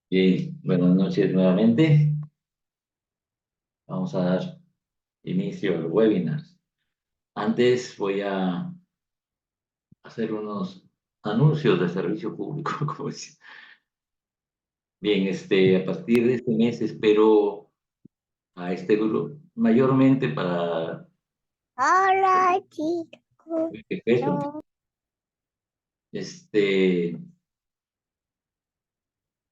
Bien, buenas noches nuevamente. Vamos a dar inicio al webinar. Antes voy a hacer unos anuncios de servicio público. Como dice. Bien, a partir de este mes espero a este grupo, mayormente para Hola, chicos. eso, este,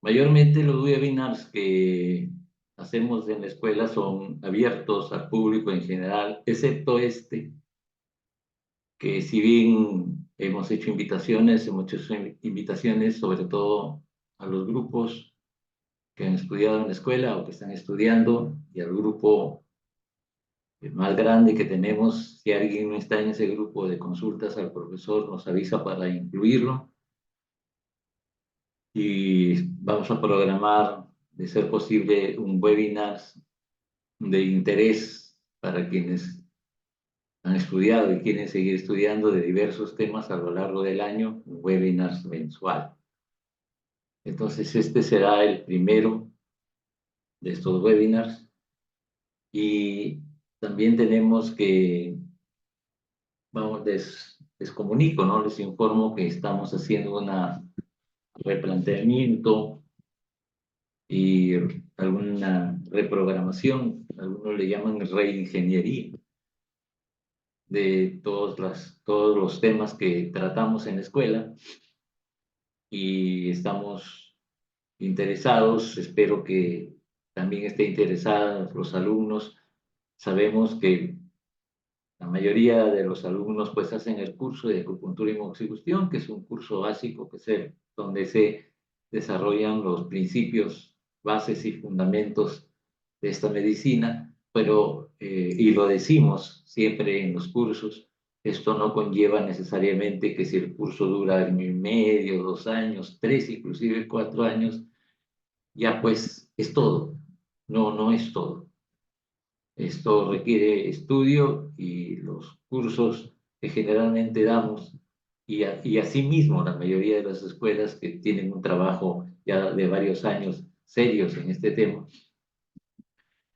mayormente los webinars que hacemos en la escuela son abiertos al público en general, excepto que si bien hemos hecho invitaciones sobre todo a los grupos que han estudiado en la escuela o que están estudiando y al grupo más grande que tenemos, si alguien no está en ese grupo de consultas al profesor, nos avisa para incluirlo y vamos a programar, de ser posible, un webinar de interés para quienes han estudiado y quieren seguir estudiando de diversos temas a lo largo del año, un webinar mensual. Entonces, este será el primero de estos webinars y también tenemos les comunico, ¿no? Les informo que estamos haciendo un replanteamiento y alguna reprogramación, algunos le llaman reingeniería de todos los temas que tratamos en la escuela y estamos interesados, espero que también esté interesados los alumnos. Sabemos que la mayoría de los alumnos pues hacen el curso de acupuntura y moxibustión, que es un curso básico donde se desarrollan los principios, bases y fundamentos de esta medicina, pero, y lo decimos siempre en los cursos, esto no conlleva necesariamente que si el curso dura 1 año y medio, 2 años, 3, inclusive 4 años, ya pues es todo. No, no es todo. Esto requiere estudio y los cursos que generalmente damos, y asimismo la mayoría de las escuelas que tienen un trabajo ya de varios años serios en este tema,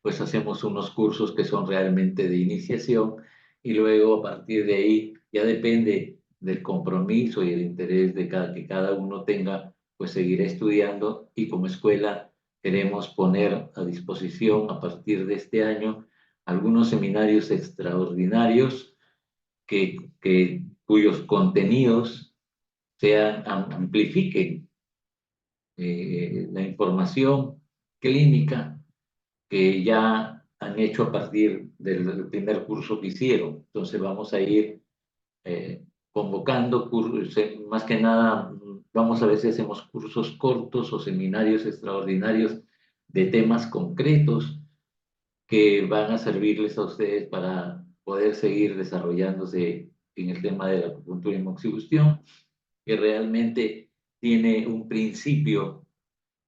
pues hacemos unos cursos que son realmente de iniciación y luego a partir de ahí ya depende del compromiso y el interés que cada uno tenga, pues seguirá estudiando y como escuela queremos poner a disposición a partir de este año algunos seminarios extraordinarios cuyos contenidos amplifiquen la información clínica que ya han hecho a partir del primer curso que hicieron. Entonces vamos a ir convocando cursos, más que nada, vamos a ver si hacemos cursos cortos o seminarios extraordinarios de temas concretos que van a servirles a ustedes para poder seguir desarrollándose en el tema de la acupuntura y moxibustión, que realmente tiene un principio.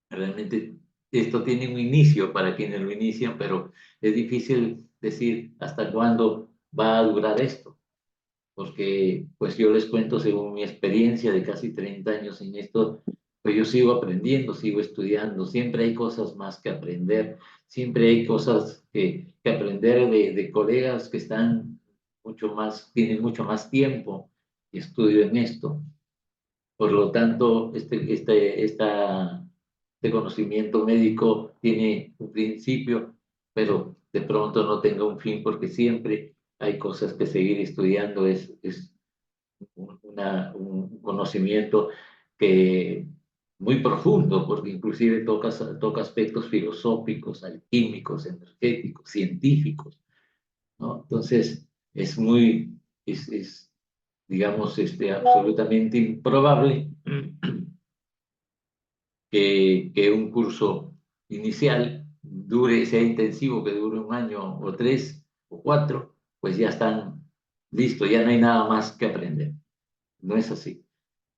Realmente esto tiene un inicio para quienes lo inician, pero es difícil decir hasta cuándo va a durar esto, porque pues yo les cuento según mi experiencia de casi 30 años en esto, pues yo sigo aprendiendo, sigo estudiando, siempre hay cosas más que aprender, siempre hay cosas que aprender de colegas que tienen mucho más tiempo y estudio en esto. Por lo tanto, este conocimiento médico tiene un principio, pero de pronto no tenga un fin porque siempre hay cosas que seguir estudiando. Es un conocimiento que muy profundo, porque inclusive toca aspectos filosóficos, alquímicos, energéticos, científicos, ¿no? Entonces, es digamos, absolutamente improbable que un curso inicial sea intensivo, que dure 1 año o 3 o 4, pues ya están listos, ya no hay nada más que aprender. No es así.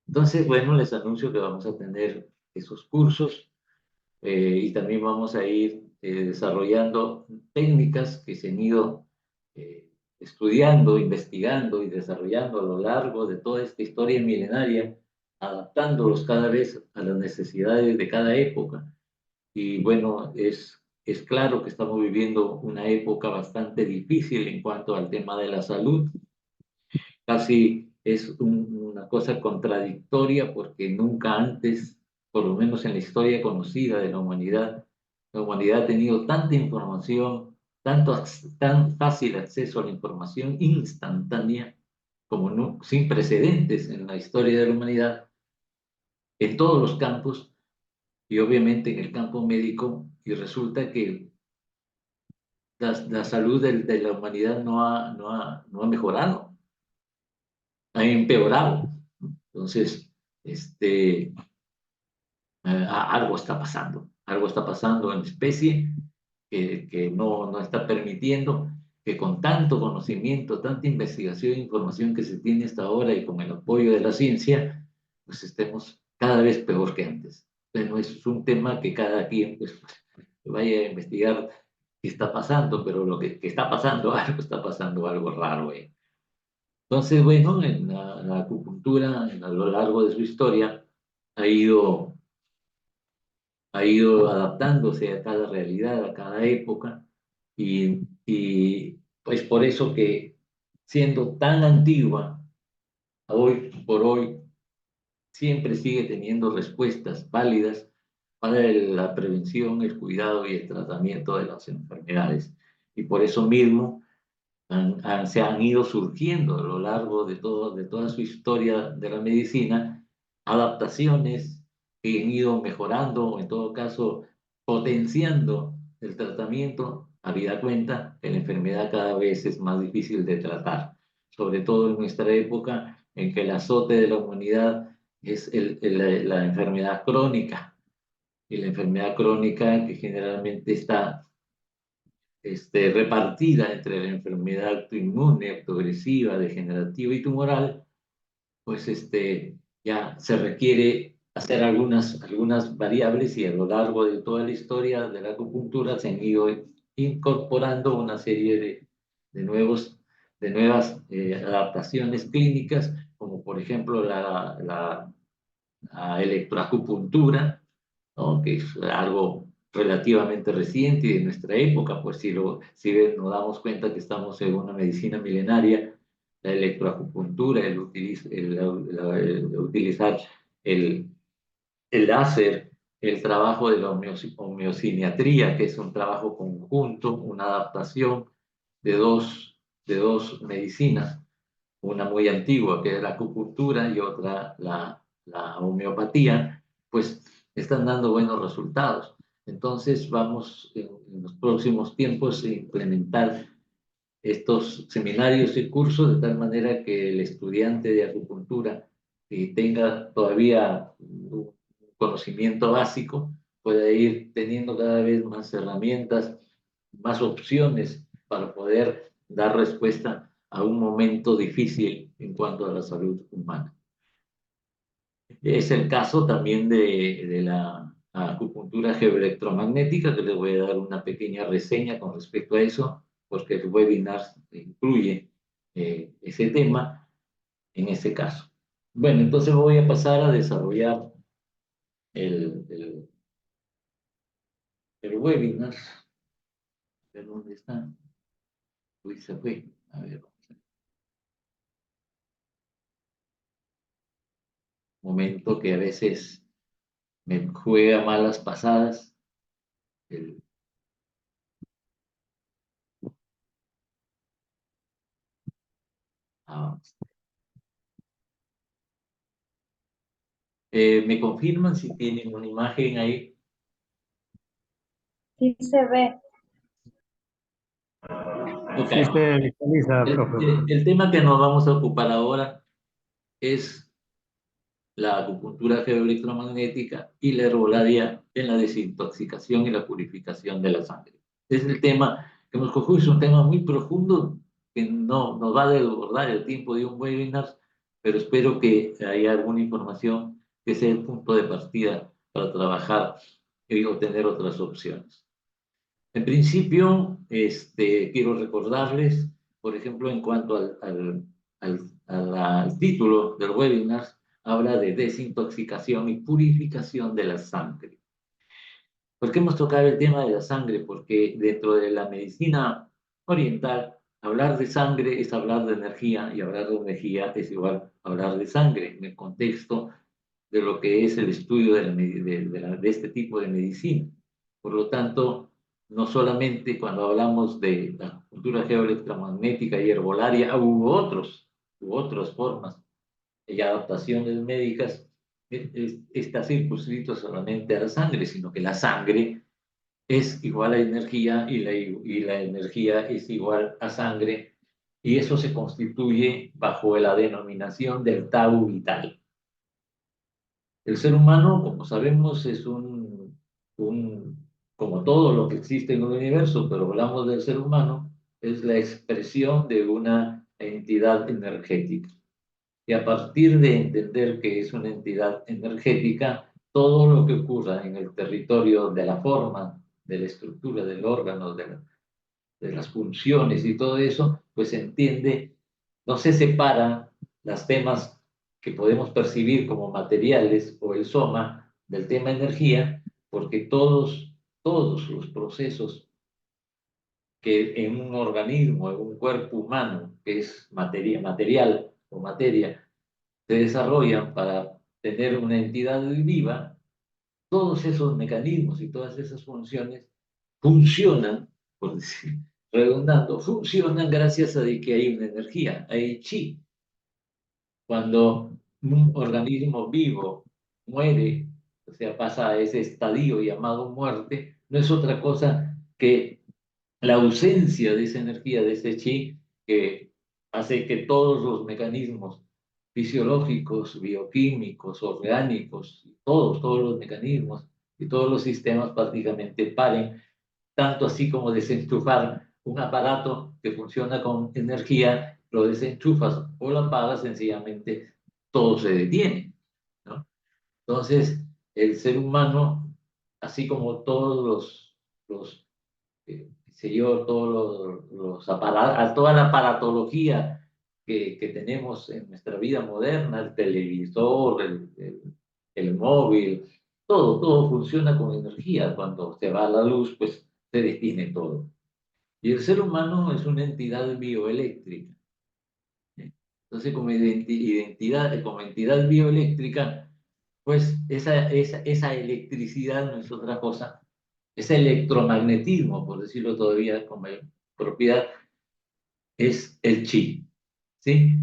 Entonces, bueno, les anuncio que vamos a tener esos cursos y también vamos a ir desarrollando técnicas que se han ido estudiando, investigando y desarrollando a lo largo de toda esta historia milenaria, adaptándolos cada vez a las necesidades de cada época Y bueno, es claro que estamos viviendo una época bastante difícil en cuanto al tema de la salud. Casi es una cosa contradictoria porque nunca antes, por lo menos en la historia conocida de la humanidad ha tenido tanta información, tan fácil acceso a la información instantánea como no, sin precedentes en la historia de la humanidad, en todos los campos y obviamente en el campo médico, y resulta que la salud de la humanidad no ha mejorado, ha empeorado. Entonces, algo está pasando en la especie que no está permitiendo que con tanto conocimiento, tanta investigación e información que se tiene hasta ahora y con el apoyo de la ciencia, pues estemos cada vez peor que antes. Bueno, es un tema que cada quien pues, vaya a investigar qué está pasando, pero lo que está pasando, algo está pasando, algo raro. Entonces, bueno, en la acupuntura, a lo largo de su historia, ha ido ha ido adaptándose a cada realidad, a cada época, y pues por eso que siendo tan antigua, hoy por hoy siempre sigue teniendo respuestas válidas para la prevención, el cuidado y el tratamiento de las enfermedades. Y por eso mismo se han ido surgiendo a lo largo de toda su historia de la medicina adaptaciones que han ido mejorando o en todo caso potenciando el tratamiento, habida cuenta que la enfermedad cada vez es más difícil de tratar, sobre todo en nuestra época en que el azote de la humanidad es la enfermedad crónica, y la enfermedad crónica que generalmente está repartida entre la enfermedad autoinmune, autoagresiva, degenerativa y tumoral, pues ya se requiere hacer algunas variables, y a lo largo de toda la historia de la acupuntura se han ido incorporando una serie de nuevas adaptaciones clínicas, como por ejemplo la electroacupuntura, ¿no? Que es algo relativamente reciente y de nuestra época, pues si nos damos cuenta que estamos en una medicina milenaria, la electroacupuntura, el utilizar el, el láser, el trabajo de la homeosiniatría, que es un trabajo conjunto, una adaptación de dos medicinas, una muy antigua que es la acupuntura y otra la homeopatía, pues están dando buenos resultados. Entonces vamos en los próximos tiempos a implementar estos seminarios y cursos de tal manera que el estudiante de acupuntura que tenga todavía un conocimiento básico pueda ir teniendo cada vez más herramientas, más opciones para poder dar respuesta a un momento difícil en cuanto a la salud humana. Es el caso también de la acupuntura geoelectromagnética, que les voy a dar una pequeña reseña con respecto a eso, porque el webinar incluye ese tema en ese caso. Bueno, entonces voy a pasar a desarrollar el, el, el webinar. ¿De dónde está? Uy, se fue. A ver, momento que a veces me juega malas pasadas. El, ah, ¿Me confirman si tienen una imagen ahí? Sí se ve. Ok. Sí se visualiza, profe. El tema que nos vamos a ocupar ahora es la acupuntura geoelectromagnética y la herbolaria en la desintoxicación y la purificación de la sangre. Es el tema que hemos cogido, es un tema muy profundo que no nos va a desbordar el tiempo de un webinar, pero espero que haya alguna información que sea el punto de partida para trabajar y obtener otras opciones. En principio, quiero recordarles, por ejemplo, en cuanto al título del webinar, habla de desintoxicación y purificación de la sangre. ¿Por qué hemos tocado el tema de la sangre? Porque dentro de la medicina oriental, hablar de sangre es hablar de energía y hablar de energía es igual a hablar de sangre en el contexto de lo que es el estudio de este tipo de medicina. Por lo tanto, no solamente cuando hablamos de la cultura geoelectromagnética y herbolaria, u otras formas y adaptaciones médicas, está circunscrito solamente a la sangre, sino que la sangre es igual a energía y la energía es igual a sangre, y eso se constituye bajo la denominación del Tao vital. El ser humano, como sabemos, es como todo lo que existe en el universo, pero hablamos del ser humano, es la expresión de una entidad energética. Y a partir de entender que es una entidad energética, todo lo que ocurra en el territorio de la forma, de la estructura del órgano, de las funciones y todo eso, pues se entiende, no se separan las temas que podemos percibir como materiales o el soma del tema energía, porque todos los procesos que en un organismo, en un cuerpo humano, que es material o materia, se desarrollan para tener una entidad viva, todos esos mecanismos y todas esas funciones funcionan, por decir, redundando, funcionan gracias a que hay una energía, hay chi. Cuando un organismo vivo muere, o sea, pasa a ese estadio llamado muerte, no es otra cosa que la ausencia de esa energía, de ese chi, que hace que todos los mecanismos fisiológicos, bioquímicos, orgánicos, todos los mecanismos y todos los sistemas prácticamente paren, tanto así como desenchufar un aparato que funciona con energía, lo desenchufas o lo apagas, sencillamente todo se detiene, ¿no? Entonces, el ser humano, así como todos los sé yo, todos los aparatos, toda la aparatología que tenemos en nuestra vida moderna, el televisor, el móvil, todo funciona con energía. Cuando se va la luz, pues se detiene todo. Y el ser humano es una entidad bioeléctrica. Entonces, como entidad bioeléctrica, pues esa electricidad no es otra cosa, ese electromagnetismo, por decirlo todavía con mayor propiedad, es el chi, ¿sí?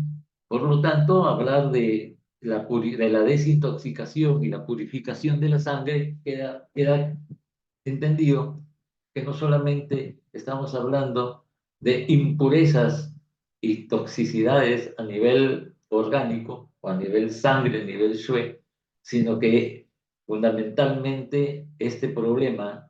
Por lo tanto, hablar de la desintoxicación y la purificación de la sangre queda entendido que no solamente estamos hablando de impurezas y toxicidades a nivel orgánico o a nivel sangre, a nivel shue, sino que fundamentalmente este problema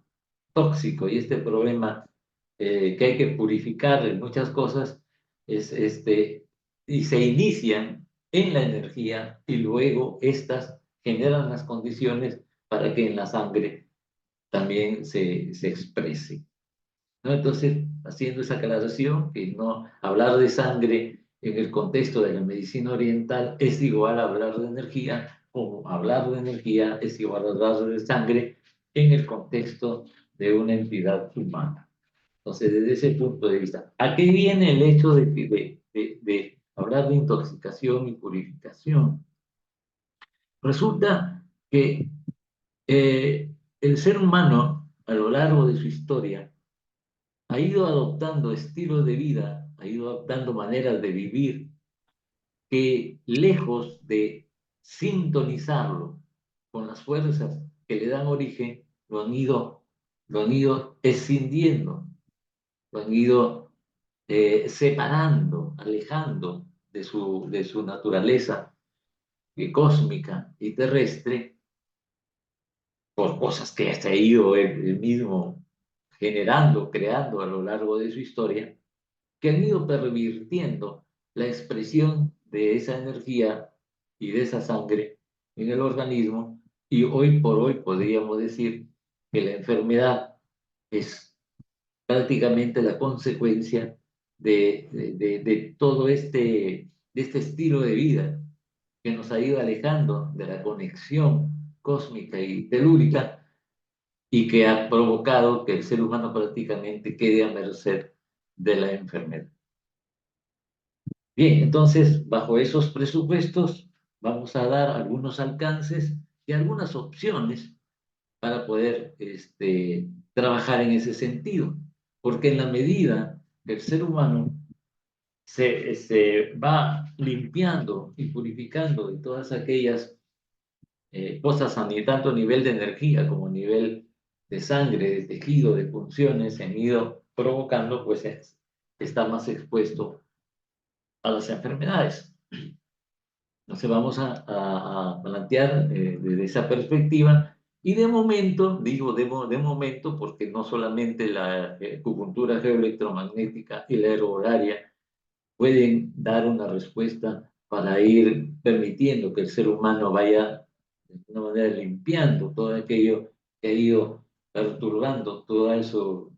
tóxico y este problema que hay que purificar en muchas cosas y se inician en la energía y luego estas generan las condiciones para que en la sangre también se exprese, ¿no? Entonces, haciendo esa aclaración, que no hablar de sangre en el contexto de la medicina oriental es igual a hablar de energía, como hablar de energía es igual a hablar de sangre en el contexto de una entidad humana. Entonces, desde ese punto de vista, ¿a qué viene el hecho de hablar de intoxicación y purificación? Resulta que el ser humano, a lo largo de su historia, ha ido adoptando estilos de vida, ha ido adoptando maneras de vivir que, lejos de sintonizarlo con las fuerzas que le dan origen, lo han ido escindiendo, lo han ido separando, alejando de su naturaleza cósmica y terrestre por cosas que se ha ido él mismo generando, creando a lo largo de su historia, que han ido pervirtiendo la expresión de esa energía y de esa sangre en el organismo, y hoy por hoy podríamos decir que la enfermedad es prácticamente la consecuencia de todo de este estilo de vida que nos ha ido alejando de la conexión cósmica y telúrica, y que ha provocado que el ser humano prácticamente quede a merced de la enfermedad. Bien, entonces, bajo esos presupuestos, vamos a dar algunos alcances y algunas opciones para poder trabajar en ese sentido, porque en la medida que el ser humano se va limpiando y purificando de todas aquellas cosas, tanto a nivel de energía como a nivel de sangre, de tejido, de funciones, se han ido provocando, pues está más expuesto a las enfermedades. Entonces vamos a plantear desde esa perspectiva y de momento, digo de momento porque no solamente la acupuntura geoelectromagnética y la aerohoraria pueden dar una respuesta para ir permitiendo que el ser humano vaya de una manera limpiando todo aquello que ha ido perturbando toda su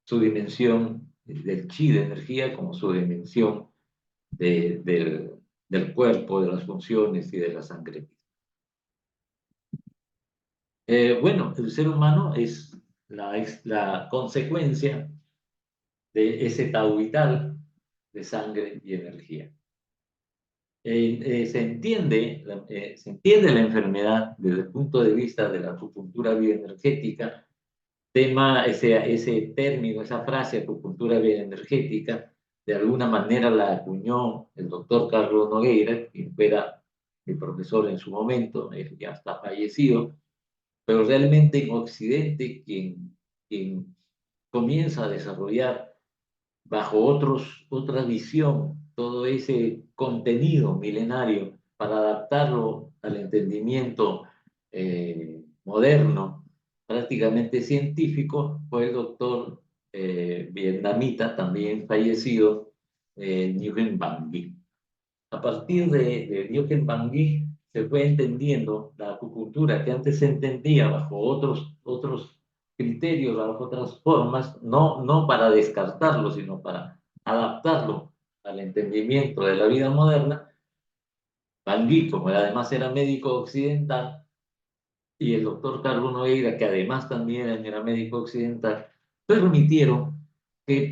dimensión del chi de energía como su dimensión del cuerpo, de las funciones y de la sangre. Bueno, el ser humano es la consecuencia de ese Tao vital de sangre y energía. Se entiende la enfermedad desde el punto de vista de la acupuntura bioenergética, ese término, esa frase, acupuntura bioenergética, de alguna manera la acuñó el doctor Carlos Nogueira, quien era mi profesor en su momento, él ya está fallecido, pero realmente en Occidente quien comienza a desarrollar bajo otra visión todo ese contenido milenario para adaptarlo al entendimiento moderno, prácticamente científico, fue el doctor vietnamita, también fallecido, Nguyen Van Ghi. A partir de Nguyen Van Ghi se fue entendiendo la acupuntura que antes se entendía bajo otros criterios, bajo otras formas, no para descartarlo, sino para adaptarlo al entendimiento de la vida moderna. Van Gogh, como además era médico occidental, y el doctor Carlos Nogueira, que además también era médico occidental, permitieron que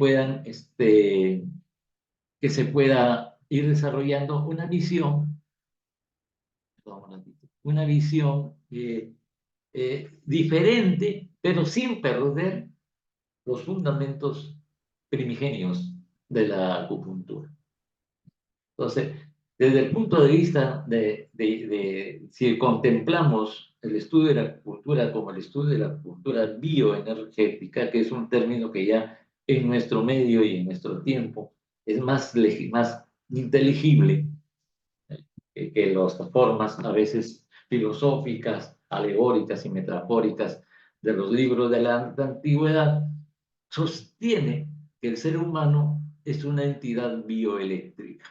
que se pueda ir desarrollando una visión diferente, pero sin perder los fundamentos primigenios de la acupuntura. Entonces, desde el punto de vista de si contemplamos el estudio de la acupuntura como el estudio de la acupuntura bioenergética, que es un término que ya en nuestro medio y en nuestro tiempo es más inteligible que las formas a veces filosóficas, alegóricas y metafóricas de los libros de la antigüedad, sostiene que el ser humano es una entidad bioeléctrica.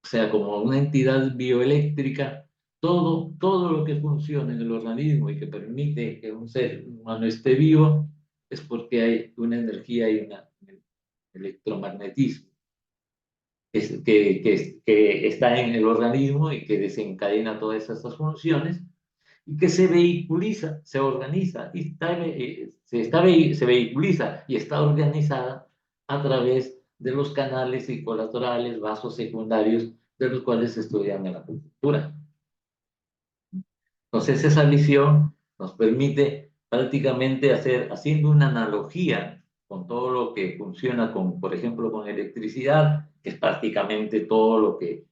O sea, como una entidad bioeléctrica, todo lo que funciona en el organismo y que permite que un ser humano esté vivo es porque hay una energía y un electromagnetismo que está en el organismo y que desencadena todas esas funciones y que se vehiculiza, se organiza y se vehiculiza y está organizada a través de los canales y colaterales, vasos secundarios de los cuales se estudian en la acupuntura. Entonces esa visión nos permite prácticamente haciendo una analogía con todo lo que funciona por ejemplo, con electricidad, que es prácticamente todo lo que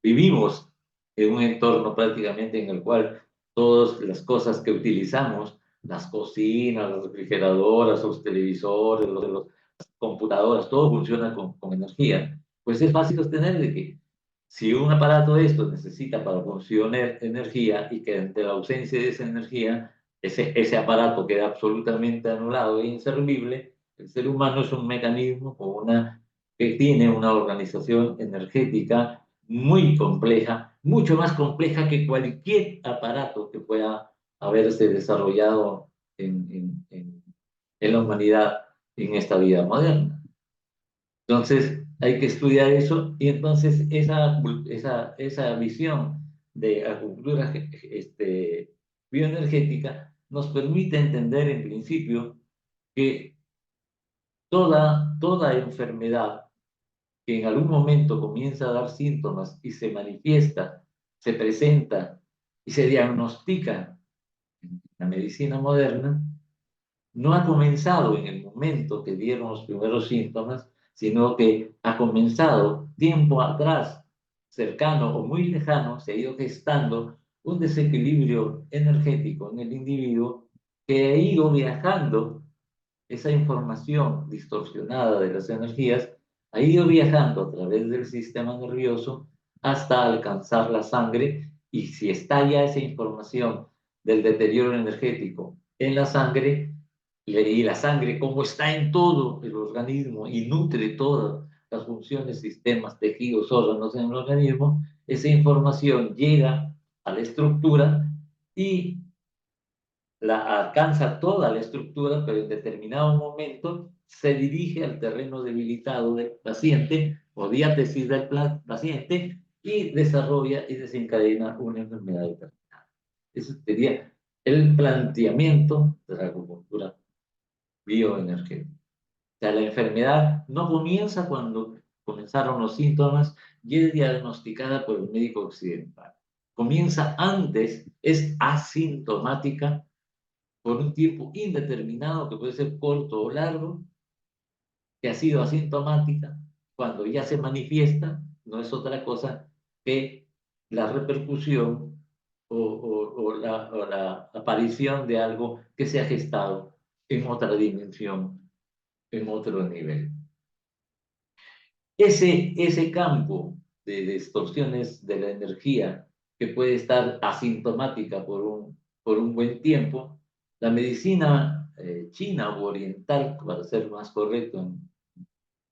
vivimos en un entorno prácticamente en el cual todas las cosas que utilizamos, las cocinas, las refrigeradoras, los televisores, las computadoras, todo funciona con energía. Pues es fácil sostener de que si un aparato de estos necesita para funcionar energía y que ante la ausencia de esa energía, ese aparato queda absolutamente anulado e inservible, el ser humano es un mecanismo que tiene una organización energética muy compleja, mucho más compleja que cualquier aparato que pueda haberse desarrollado en la humanidad en esta vida moderna. Entonces, hay que estudiar eso y entonces esa visión de acupuntura bioenergética nos permite entender en principio que toda enfermedad que en algún momento comienza a dar síntomas y se manifiesta, se presenta y se diagnostica en la medicina moderna, no ha comenzado en el momento que dieron los primeros síntomas, sino que ha comenzado tiempo atrás, cercano o muy lejano, se ha ido gestando un desequilibrio energético en el individuo que ha ido viajando esa información distorsionada de las energías, ha ido viajando a través del sistema nervioso hasta alcanzar la sangre, y si está ya esa información del deterioro energético en la sangre, y la sangre como está en todo el organismo y nutre todas las funciones, sistemas, tejidos, órganos en el organismo, esa información llega a la estructura y la alcanza toda la estructura, pero en determinado momento se dirige al terreno debilitado del paciente o diátesis del paciente y desarrolla y desencadena una enfermedad determinada. Ese sería el planteamiento de la acupuntura bioenergética. O sea, la enfermedad no comienza cuando comenzaron los síntomas y es diagnosticada por el médico occidental. Comienza antes, es asintomática por un tiempo indeterminado, que puede ser corto o largo, que ha sido asintomática. Cuando ya se manifiesta, no es otra cosa que la repercusión o la aparición de algo que se ha gestado en otra dimensión, en otro nivel. Ese campo de distorsiones de la energía que puede estar asintomática por un buen tiempo, la medicina china o oriental, para ser más correcto en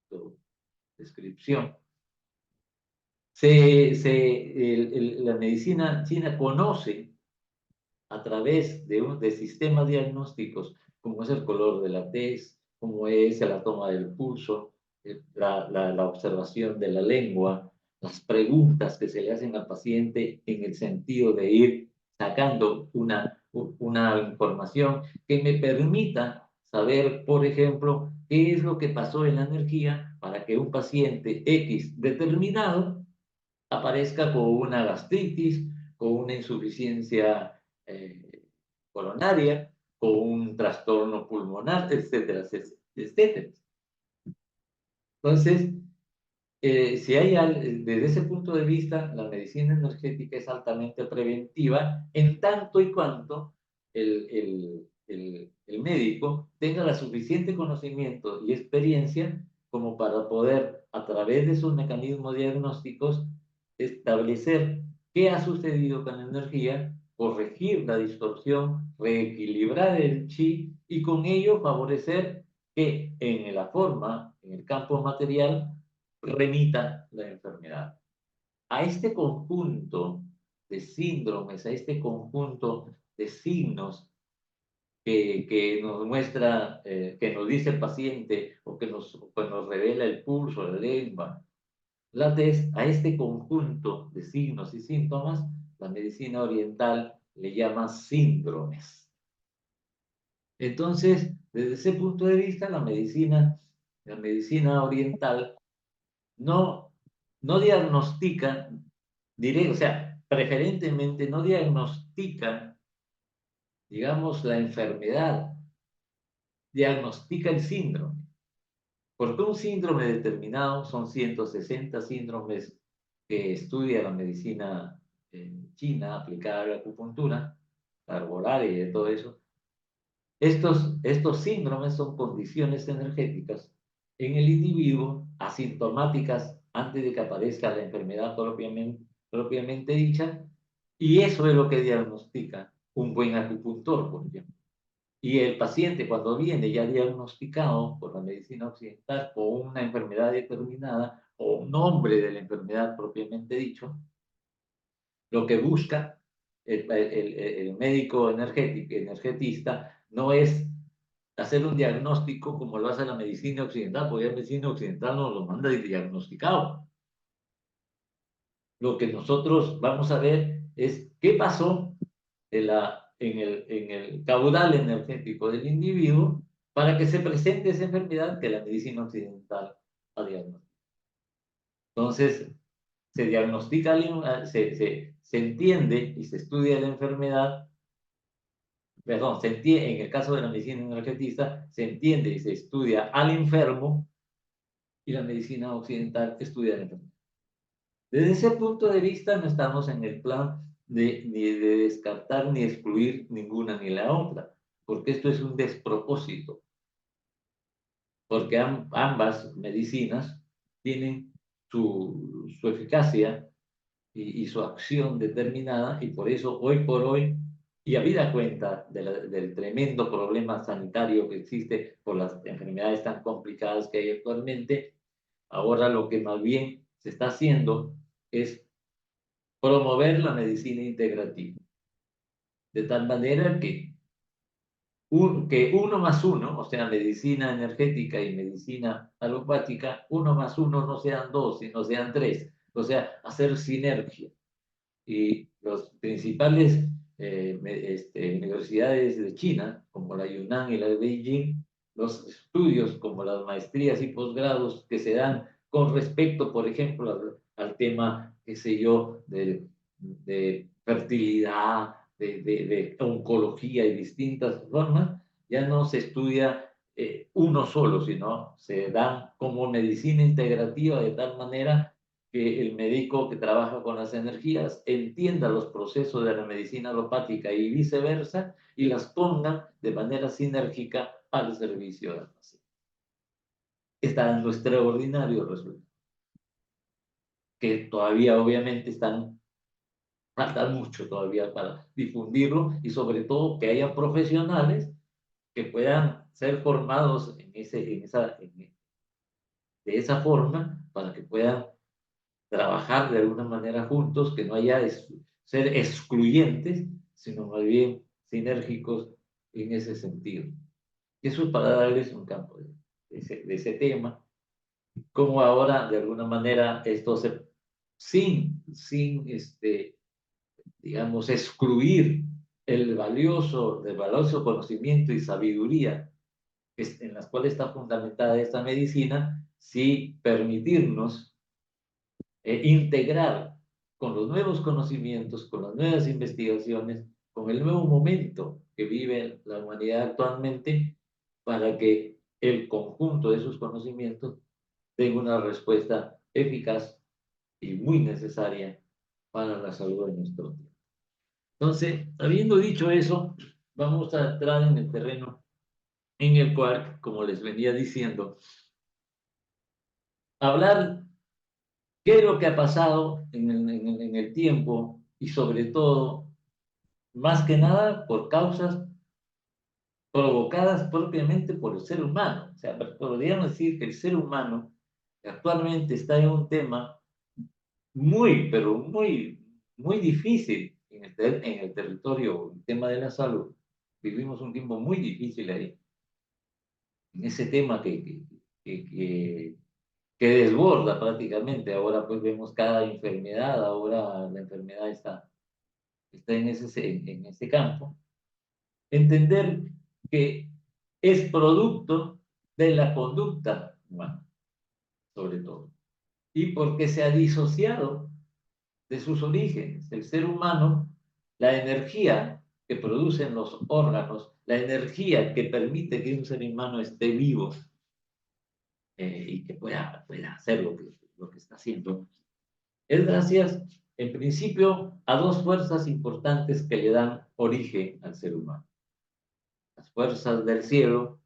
su descripción, la medicina china conoce a través de sistemas diagnósticos, como es el color de la tez, como es la toma del pulso, la observación de la lengua, las preguntas que se le hacen al paciente en el sentido de ir sacando una información que me permita saber, por ejemplo, qué es lo que pasó en la energía para que un paciente X determinado aparezca con una gastritis, con una insuficiencia coronaria, con un trastorno pulmonar, etcétera, etcétera. Entonces, si hay, desde ese punto de vista, la medicina energética es altamente preventiva, en tanto y cuanto el médico tenga la suficiente conocimiento y experiencia como para poder, a través de sus mecanismos diagnósticos, establecer qué ha sucedido con la energía, corregir la distorsión, reequilibrar el chi y con ello favorecer que en la forma, en el campo material, remita la enfermedad. A este conjunto de síndromes, a este conjunto de signos que nos muestra, que nos dice el paciente o que nos revela el pulso, la lengua, la tez, a este conjunto de signos y síntomas, la medicina oriental le llama síndromes. Entonces, desde ese punto de vista, la medicina oriental no diagnostica, diré, o sea, preferentemente no diagnostica, digamos, la enfermedad, diagnostica el síndrome. Porque un síndrome determinado, son 160 síndromes que estudia la medicina china aplicada a la acupuntura, la arbolaria y de todo eso. Estos síndromes son condiciones energéticas en el individuo asintomáticas antes de que aparezca la enfermedad propiamente dicha, y eso es lo que diagnostica un buen acupuntor, por ejemplo. Y el paciente, cuando viene ya diagnosticado por la medicina occidental con una enfermedad determinada o un nombre de la enfermedad propiamente dicho, lo que busca el médico energetista no es hacer un diagnóstico como lo hace la medicina occidental, porque la medicina occidental nos lo manda diagnosticado. Lo que nosotros vamos a ver es qué pasó en el caudal energético del individuo para que se presente esa enfermedad que la medicina occidental ha diagnosticado. Entonces, se diagnostica, se entiende y se estudia la enfermedad, perdón, en el caso de la medicina energetista, se entiende y se estudia al enfermo y la medicina occidental estudia la enfermedad. Desde ese punto de vista no estamos en el plan ni de descartar ni excluir ninguna ni la otra, porque esto es un despropósito, porque ambas medicinas tienen su eficacia y su acción determinada, y por eso hoy por hoy, y habida cuenta del tremendo problema sanitario que existe por las enfermedades tan complicadas que hay actualmente, ahora lo que más bien se está haciendo es promover la medicina integrativa, de tal manera que uno más uno, o sea, medicina energética y medicina alopática, uno más uno no sean dos, sino sean tres, o sea, hacer sinergia. Y los principales universidades de China, como la Yunnan y la de Beijing, los estudios como las maestrías y posgrados que se dan con respecto, por ejemplo, al tema, qué sé yo, de fertilidad, de oncología y distintas formas, ya no se estudia uno solo, sino se dan como medicina integrativa de tal manera que el médico que trabaja con las energías entienda los procesos de la medicina alopática y viceversa y las ponga de manera sinérgica al servicio del paciente. Está dando extraordinarios resultados, que todavía obviamente falta mucho todavía para difundirlo y sobre todo que haya profesionales que puedan ser formados de esa forma para que puedan trabajar de alguna manera juntos, que no haya ser excluyentes, sino más bien sinérgicos en ese sentido. Eso es para darles un campo de ese tema, como ahora de alguna manera esto sin digamos, excluir el valioso conocimiento y sabiduría en las cuales está fundamentada esta medicina, sí permitirnos integrar con los nuevos conocimientos, con las nuevas investigaciones, con el nuevo momento que vive la humanidad actualmente, para que el conjunto de esos conocimientos tenga una respuesta eficaz y muy necesaria para la salud de nuestro tiempo. Entonces, habiendo dicho eso, vamos a entrar en el terreno en el cual, como les venía diciendo, hablar qué es lo que ha pasado en el tiempo y sobre todo, más que nada, por causas provocadas propiamente por el ser humano. O sea, podríamos decir que el ser humano actualmente está en un tema muy, pero muy difícil en el territorio, el tema de la salud. Vivimos un tiempo muy difícil ahí, en ese tema que desborda prácticamente. Ahora pues vemos cada enfermedad, ahora la enfermedad está en ese campo. Entender que es producto de la conducta humana, sobre todo, y porque se ha disociado de sus orígenes. El ser humano, la energía que producen los órganos, la energía que permite que un ser humano esté vivo y que pueda hacer lo que está haciendo, es gracias, en principio, a dos fuerzas importantes que le dan origen al ser humano. Las fuerzas del cielo,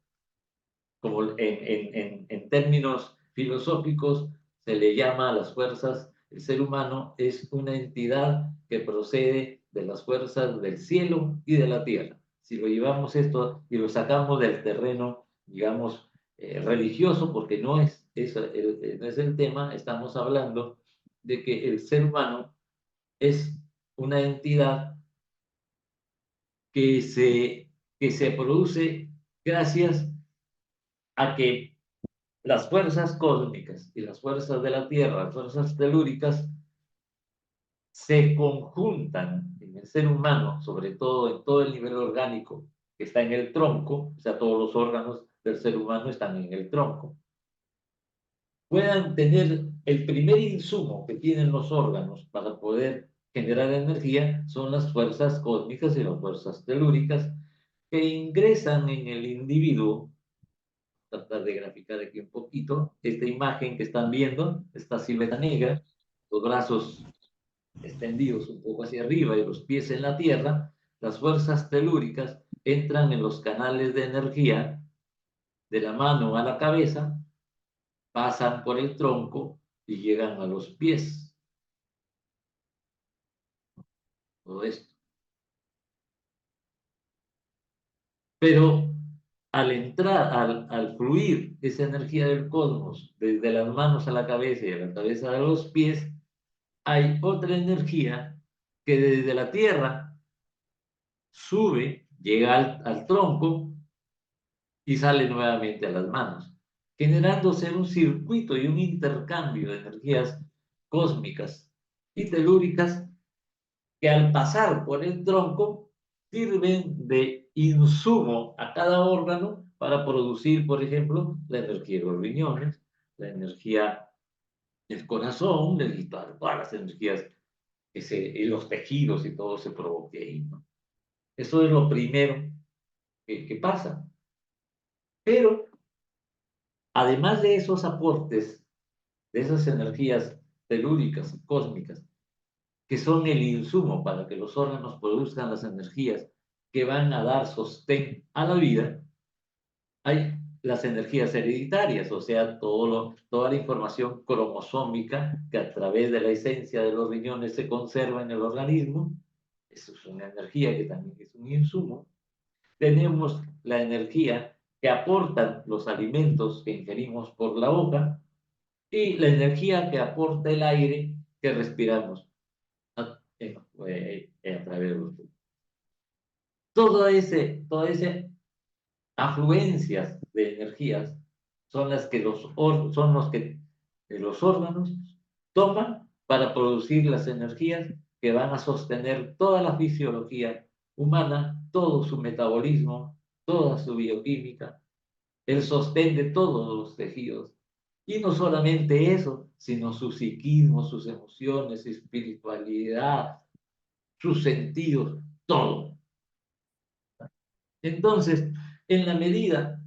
como en términos filosóficos se le llama a las fuerzas, el ser humano es una entidad que procede de las fuerzas del cielo y de la tierra. Si lo llevamos esto y lo sacamos del terreno, digamos, religioso, porque no es el tema, estamos hablando de que el ser humano es una entidad que se produce gracias a que las fuerzas cósmicas y las fuerzas de la Tierra, las fuerzas telúricas, se conjuntan en el ser humano, sobre todo en todo el nivel orgánico que está en el tronco, o sea, todos los órganos del ser humano están en el tronco, puedan tener el primer insumo que tienen los órganos para poder generar energía, son las fuerzas cósmicas y las fuerzas telúricas que ingresan en el individuo. Tratar de graficar aquí un poquito esta imagen que están viendo, esta silueta negra, los brazos extendidos un poco hacia arriba y los pies en la tierra. Las fuerzas telúricas entran en los canales de energía de la mano a la cabeza, pasan por el tronco y llegan a los pies. Todo esto. Pero al entrar, al fluir esa energía del cosmos desde las manos a la cabeza y de la cabeza a los pies, hay otra energía que desde la tierra sube, llega al tronco y sale nuevamente a las manos, generándose un circuito y un intercambio de energías cósmicas y telúricas que al pasar por el tronco sirven de insumo a cada órgano para producir, por ejemplo, la energía de los riñones, la energía del corazón, todas las energías y los tejidos y todo se provoque ahí, ¿no? Eso es lo primero que pasa. Pero además de esos aportes, de esas energías telúricas y cósmicas, que son el insumo para que los órganos produzcan las energías que van a dar sostén a la vida, hay las energías hereditarias, o sea, toda la información cromosómica que a través de la esencia de los riñones se conserva en el organismo. Eso es una energía que también es un insumo. Tenemos la energía que aportan los alimentos que ingerimos por la boca y la energía que aporta el aire que respiramos a través de los pulmones. Todas esas afluencias de energías son las que los órganos toman para producir las energías que van a sostener toda la fisiología humana, todo su metabolismo, toda su bioquímica, el sostén de todos los tejidos. Y no solamente eso, sino su psiquismo, sus emociones, su espiritualidad, sus sentidos, todo. Entonces, en la medida,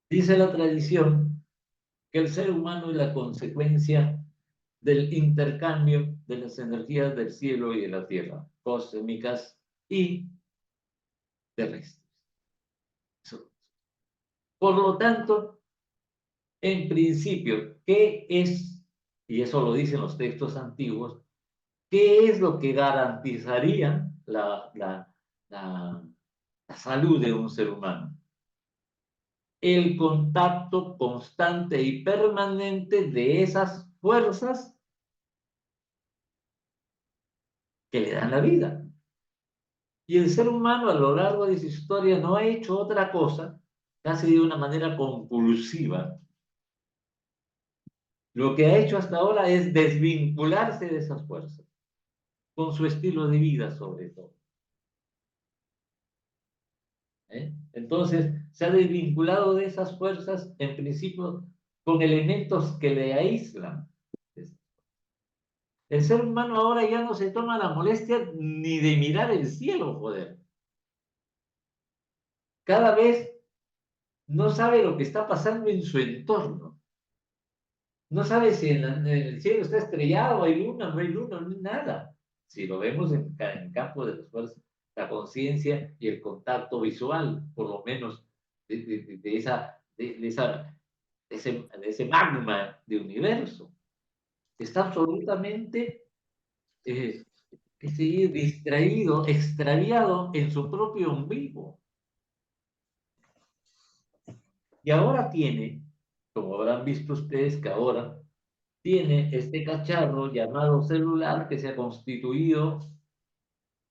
dice la tradición, que el ser humano es la consecuencia del intercambio de las energías del cielo y de la tierra, cósmicas y terrestres. Por lo tanto, en principio, ¿qué es? Y eso lo dicen los textos antiguos. ¿Qué es lo que garantizaría la salud de un ser humano? El contacto constante y permanente de esas fuerzas que le dan la vida. Y el ser humano a lo largo de su historia no ha hecho otra cosa, casi de una manera compulsiva. Lo que ha hecho hasta ahora es desvincularse de esas fuerzas, con su estilo de vida sobre todo. Entonces, se ha desvinculado de esas fuerzas, en principio, con elementos que le aíslan. El ser humano ahora ya no se toma la molestia ni de mirar el cielo, joder. Cada vez no sabe lo que está pasando en su entorno. No sabe si en el cielo está estrellado, hay luna, no hay luna, no hay nada. Si lo vemos en campo de las fuerzas, la conciencia y el contacto visual, por lo menos de ese magma de universo, está absolutamente distraído, extraviado en su propio ombligo. Y ahora tiene, como habrán visto ustedes, que ahora tiene este cacharro llamado celular que se ha constituido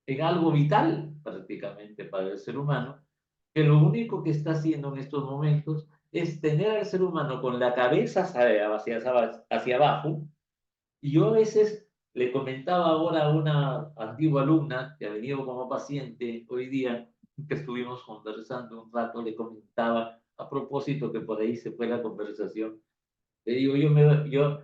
en algo vital prácticamente para el ser humano, que lo único que está haciendo en estos momentos es tener al ser humano con la cabeza hacia abajo, y yo a veces le comentaba ahora a una antigua alumna que ha venido como paciente hoy día, que estuvimos conversando un rato, le comentaba a propósito que por ahí se fue la conversación. Le digo, yo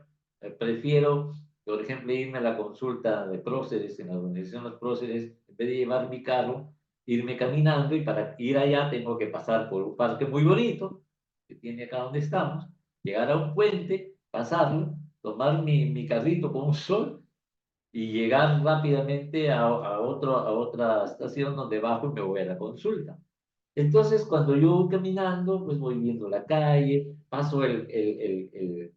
prefiero, por ejemplo, irme a la consulta de próceres, en la organización de los próceres, en vez de llevar mi carro, irme caminando, y para ir allá tengo que pasar por un parque muy bonito que tiene acá donde estamos, llegar a un puente, pasarlo, tomar mi carrito con un sol y llegar rápidamente a otra estación donde bajo y me voy a la consulta. Entonces, cuando yo voy caminando, pues voy viendo la calle, paso el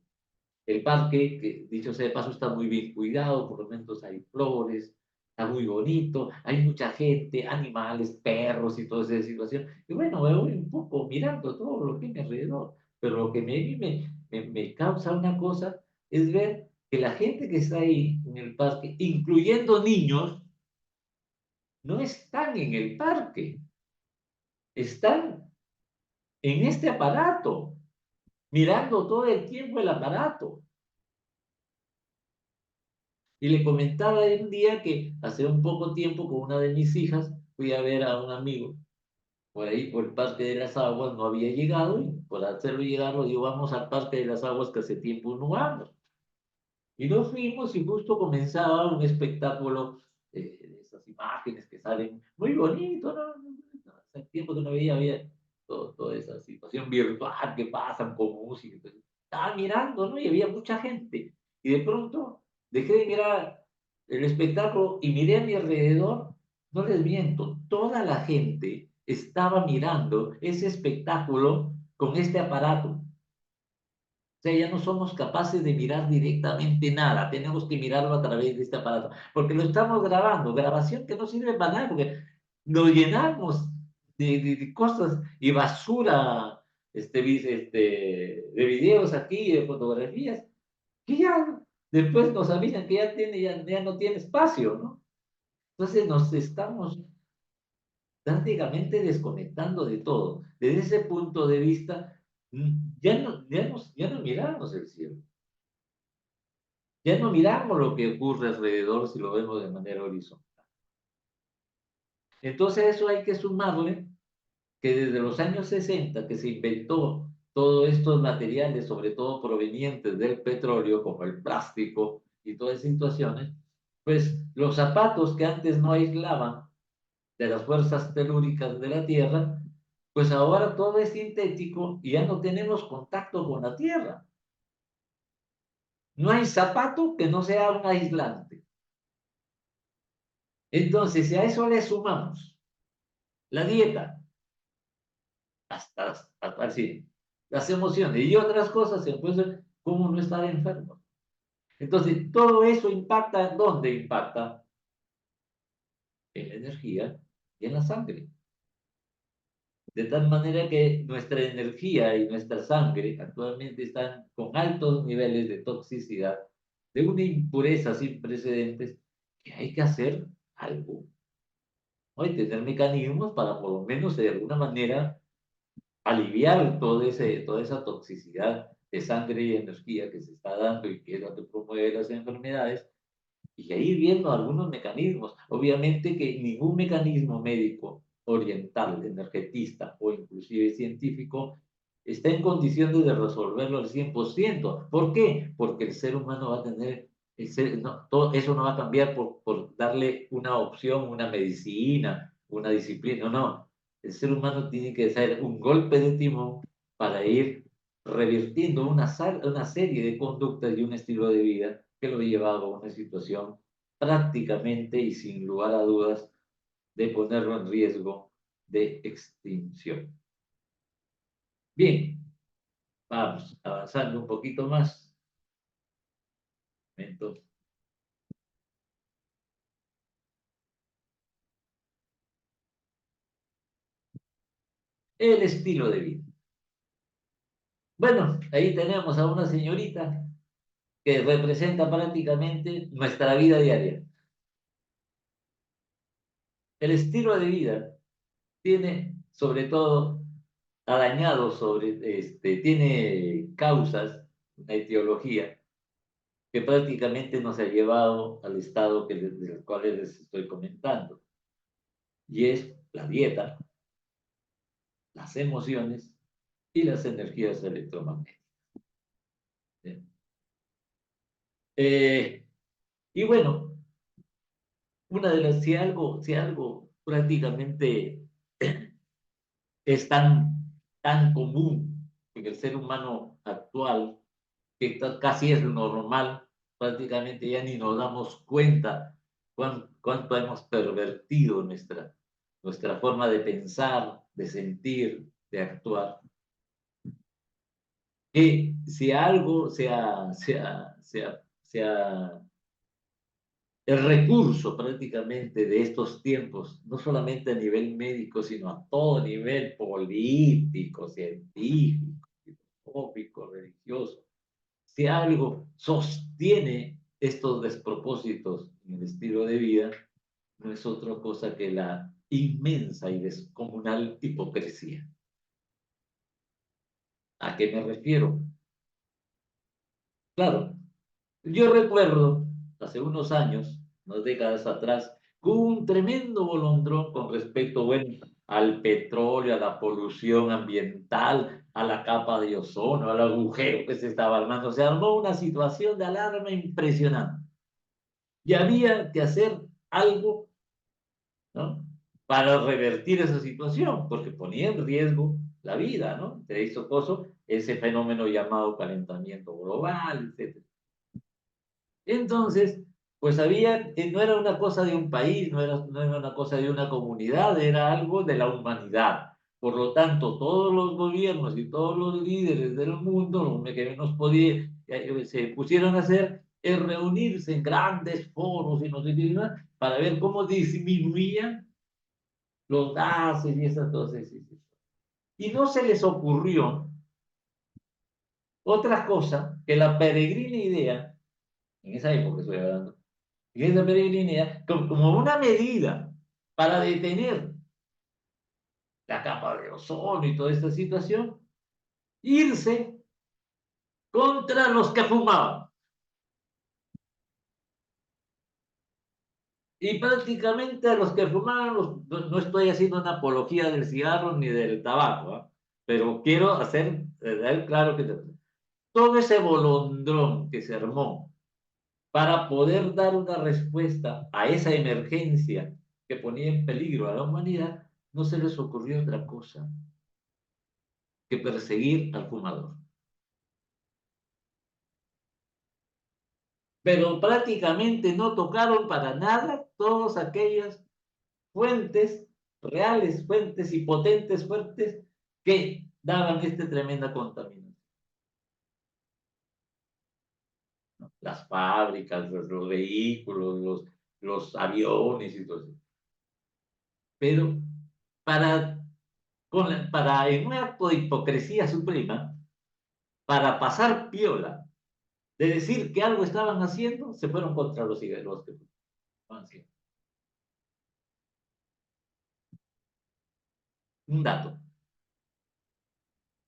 parque, que dicho sea de paso está muy bien cuidado, por lo menos hay flores, está muy bonito, hay mucha gente, animales, perros y toda esa situación. Y bueno, me voy un poco mirando todo lo que hay a mi alrededor, pero lo que me causa una cosa es ver que la gente que está ahí en el parque, incluyendo niños, no están en el parque, están en este aparato, mirando todo el tiempo el aparato. Y le comentaba un día que hace un poco tiempo con una de mis hijas fui a ver a un amigo por ahí, por el Parque de las Aguas, no había llegado, y por hacerlo llegar lo llevamos al Parque de las Aguas que hace tiempo no vamos. Y nos fuimos y justo comenzaba un espectáculo de esas imágenes que salen muy bonito, ¿no? Hace tiempo que no había toda esa situación virtual que pasan con música. Entonces, estaba mirando, ¿no? Y había mucha gente. Y de pronto dejé de mirar el espectáculo y miré a mi alrededor. No les miento, toda la gente estaba mirando ese espectáculo con este aparato. O sea, ya no somos capaces de mirar directamente nada, tenemos que mirarlo a través de este aparato, porque lo estamos grabando, grabación que no sirve para nada, porque nos llenamos de cosas y basura de videos aquí, de fotografías, que ya después nos avisan que ya no tiene espacio, ¿no? Entonces nos estamos prácticamente desconectando de todo. Desde ese punto de vista, ya no miramos el cielo. Ya no miramos lo que ocurre alrededor si lo vemos de manera horizontal. Entonces eso hay que sumarle que desde los años 60 que se inventó todos estos materiales, sobre todo provenientes del petróleo, como el plástico y todas esas situaciones, pues los zapatos que antes no aislaban de las fuerzas telúricas de la Tierra, pues ahora todo es sintético y ya no tenemos contacto con la Tierra. No hay zapato que no sea un aislante. Entonces, si a eso le sumamos la dieta, hasta así, las emociones y otras cosas, se puede cómo no estar enfermo. Entonces, todo eso impacta, ¿en dónde impacta? En la energía y en la sangre. De tal manera que nuestra energía y nuestra sangre actualmente están con altos niveles de toxicidad, de una impureza sin precedentes, que hay que hacer algo. Hay que tener mecanismos para por lo menos de alguna manera aliviar toda esa toxicidad de sangre y energía que se está dando y que es la que promueve las enfermedades, y ir viendo algunos mecanismos. Obviamente que ningún mecanismo médico oriental, energetista o inclusive científico está en condiciones de resolverlo al 100%. ¿Por qué? Porque el ser humano va a tener, no, todo eso no va a cambiar por darle una opción, una medicina, una disciplina, no. El ser humano tiene que hacer un golpe de timón para ir revirtiendo una serie de conductas y un estilo de vida que lo llevaba a una situación prácticamente y sin lugar a dudas de ponerlo en riesgo de extinción. Bien, vamos avanzando un poquito más. Entonces, el estilo de vida. Bueno, ahí tenemos a una señorita que representa prácticamente nuestra vida diaria. El estilo de vida tiene, sobre todo, ha dañado tiene causas, una etiología que prácticamente nos ha llevado al estado del cual les estoy comentando. Y es la dieta, las emociones y las energías electromagnéticas. Eh, y bueno, si algo prácticamente es tan común en el ser humano actual, que casi es normal, prácticamente ya ni nos damos cuenta cuánto hemos pervertido nuestra forma de pensar, de sentir, de actuar. Que si algo sea el recurso prácticamente de estos tiempos, no solamente a nivel médico, sino a todo nivel político, científico, filosófico, religioso, si algo sostiene estos despropósitos en el estilo de vida, no es otra cosa que la inmensa y descomunal hipocresía. ¿A qué me refiero? Claro, yo recuerdo hace unos años, unas décadas atrás, que hubo un tremendo bolondrón con respecto, bueno, al petróleo, a la polución ambiental, a la capa de ozono, al agujero que se estaba armando. Se armó una situación de alarma impresionante. Y había que hacer algo, ¿no?, para revertir esa situación, porque ponía en riesgo la vida, ¿no? Se hizo coso ese fenómeno llamado calentamiento global, etc. Entonces, pues no era una cosa de un país, no era una cosa de una comunidad, era algo de la humanidad. Por lo tanto, todos los gobiernos y todos los líderes del mundo, lo que menos se pusieron a hacer es reunirse en grandes foros y no sé qué más, para ver cómo disminuían los gases y esas cosas. Y no se les ocurrió otra cosa que la peregrina idea, en esa época estoy hablando, y esa peregrina como una medida para detener la capa de ozono y toda esta situación, irse contra los que fumaban. Y prácticamente a los que fumaban, no estoy haciendo una apología del cigarro ni del tabaco, ¿eh? Pero quiero dar claro que todo ese bolondrón que se armó para poder dar una respuesta a esa emergencia que ponía en peligro a la humanidad, no se les ocurrió otra cosa que perseguir al fumador. Pero prácticamente no tocaron para nada todas aquellas fuentes reales, fuentes y potentes fuentes que daban esta tremenda contaminación. Las fábricas, los vehículos, los aviones y todo eso. Pero en un acto de hipocresía suprema, para pasar piola, de decir que algo estaban haciendo, se fueron contra los cigarros que estaban haciendo. Un dato.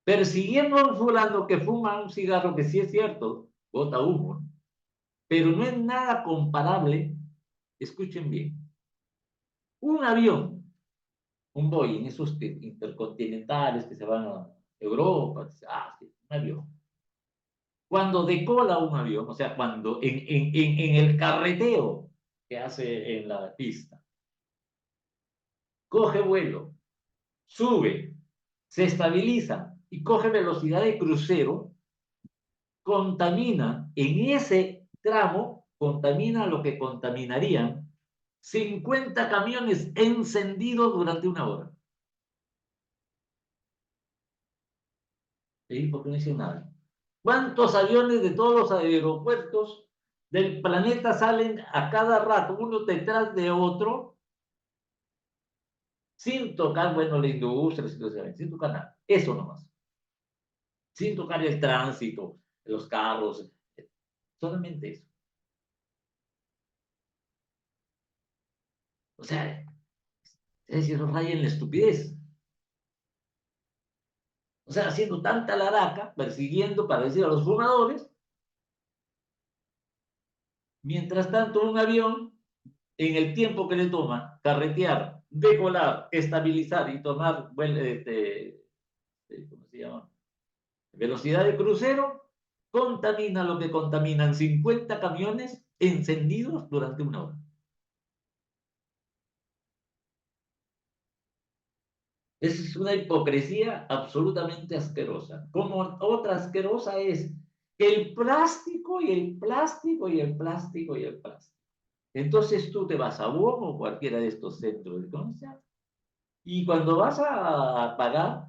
Persiguiendo a un fulano que fuma un cigarro, que sí es cierto, bota humo, pero no es nada comparable, escuchen bien, un avión, un Boeing, esos intercontinentales que se van a Europa, sí, un avión. Cuando decola un avión, o sea, cuando en el carreteo que hace en la pista, coge vuelo, sube, se estabiliza y coge velocidad de crucero, contamina en ese tramo, contamina lo que contaminarían 50 camiones encendidos durante una hora. ¿Sí? Porque no hice nada. ¿Cuántos aviones de todos los aeropuertos del planeta salen a cada rato, uno detrás de otro, sin tocar, bueno, la industria, sin tocar nada? Eso nomás. Sin tocar el tránsito, los carros, solamente eso. O sea, es decir, raya en la estupidez. O sea, haciendo tanta laraca, persiguiendo para decir a los fumadores Mientras tanto, un avión, en el tiempo que le toma carretear, decolar, estabilizar y tomar, ¿cómo se llama? Velocidad de crucero, contamina lo que contaminan 50 camiones encendidos durante una hora. Es una hipocresía absolutamente asquerosa. Como otra asquerosa es el plástico y el plástico y el plástico y el plástico. Entonces tú te vas a WOM o cualquiera de estos centros de comercio y cuando vas a pagar,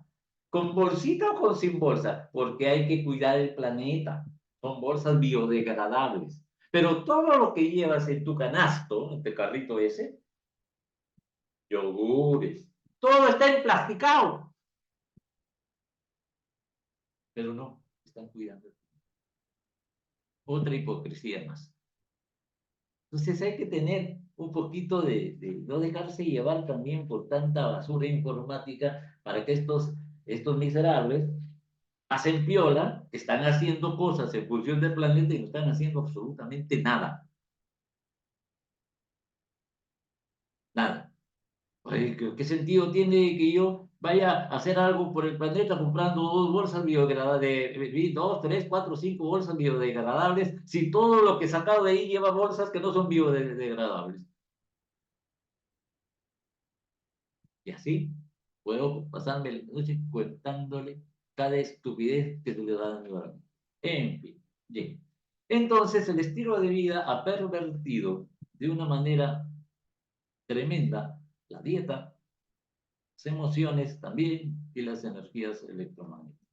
con bolsita o con sin bolsa, porque hay que cuidar el planeta, son bolsas biodegradables. Pero todo lo que llevas en tu canasto, en tu carrito ese, yogures, todo está emplasticado. Pero no, están cuidando. Otra hipocresía más. Entonces hay que tener un poquito de no dejarse llevar también por tanta basura informática para que estos miserables hacen piola, están haciendo cosas en función del planeta y no están haciendo absolutamente nada. Nada. Oye, ¿qué sentido tiene que yo vaya a hacer algo por el planeta comprando dos bolsas biodegradables, dos, tres, cuatro, cinco bolsas biodegradables, si todo lo que he sacado de ahí lleva bolsas que no son biodegradables? Y así puedo pasarme la noche contándole cada estupidez que se le da a mi barrio. En fin, bien. Entonces el estilo de vida ha pervertido de una manera tremenda la dieta, las emociones también y las energías electromagnéticas.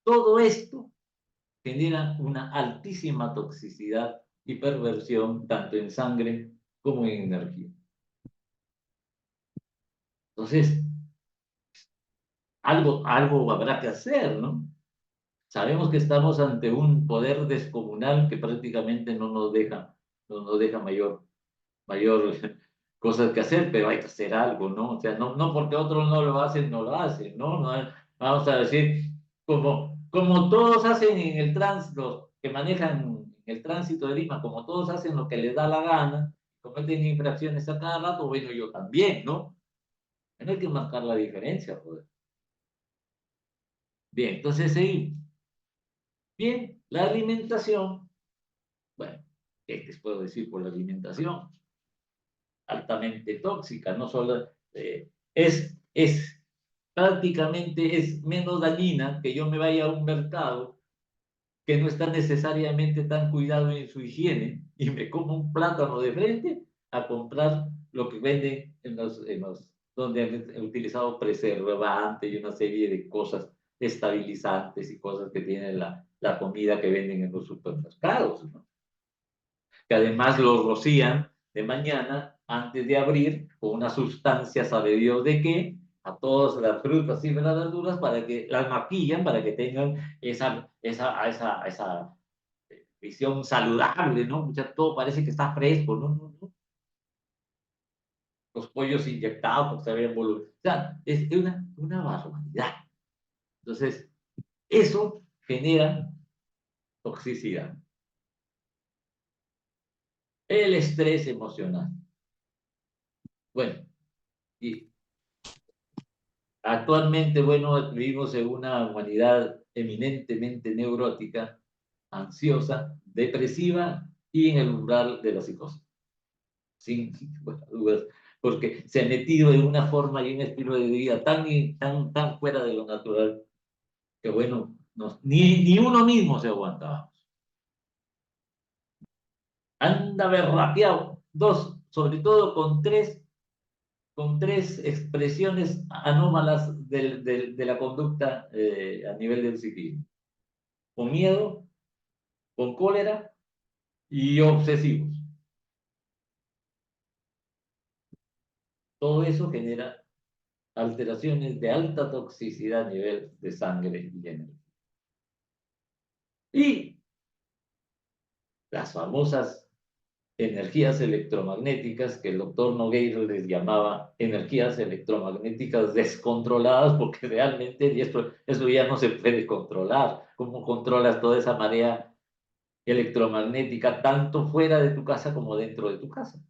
Todo esto genera una altísima toxicidad y perversión tanto en sangre como en energía. Entonces, algo habrá que hacer, ¿no? Sabemos que estamos ante un poder descomunal que prácticamente no nos deja mayor cosas que hacer, pero hay que hacer algo, ¿no? O sea, no porque otros no lo hacen, no lo hacen, ¿no? Vamos a decir, como todos hacen en el tránsito, que manejan el tránsito de Lima, como todos hacen lo que les da la gana, cometen infracciones a cada rato, bueno, yo también, ¿no? No hay que marcar la diferencia, joder. Bien, entonces seguimos. Bien, la alimentación, bueno, ¿qué les puedo decir por la alimentación? Altamente tóxica, no solo es prácticamente es menos dañina que yo me vaya a un mercado que no está necesariamente tan cuidado en su higiene y me como un plátano de frente a comprar lo que venden donde han utilizado preservantes y una serie de cosas estabilizantes y cosas que tiene la comida que venden en los supermercados, ¿no? Que además lo rocían de mañana antes de abrir con una sustancia, sabe Dios de qué, a todas las frutas y las verduras para que las maquillan, para que tengan esa visión saludable, ¿no? Todo parece que está fresco, ¿no? Los pollos inyectados porque se habían volumen. O sea, es una barbaridad. Entonces, eso genera toxicidad. El estrés emocional. Bueno, y actualmente, bueno, vivimos en una humanidad eminentemente neurótica, ansiosa, depresiva y en el umbral de la psicosis. Sin dudas, porque se ha metido en una forma y un estilo de vida tan fuera de lo natural que, bueno, ni uno mismo se aguantaba. Anda berraqueado, sobre todo con tres expresiones anómalas de la conducta a nivel del psiquismo. Con miedo, con cólera y obsesivos. Todo eso genera alteraciones de alta toxicidad a nivel de sangre y energía. Y las famosas energías electromagnéticas que el doctor Nogueira les llamaba energías electromagnéticas descontroladas, porque realmente eso ya no se puede controlar. ¿Cómo controlas toda esa marea electromagnética tanto fuera de tu casa como dentro de tu casa.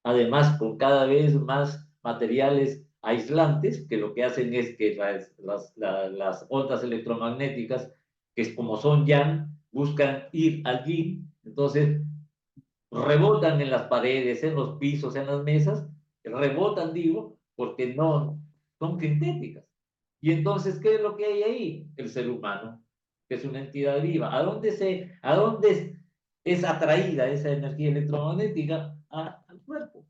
Además, con cada vez más materiales aislantes que lo que hacen es que las ondas electromagnéticas, que es como son YAN, buscan ir allí, entonces rebotan en las paredes, en los pisos, en las mesas, rebotan, digo, porque no son sintéticas. Y entonces, ¿qué es lo que hay ahí? El ser humano, que es una entidad viva. ¿A dónde es atraída esa energía electromagnética? Al cuerpo.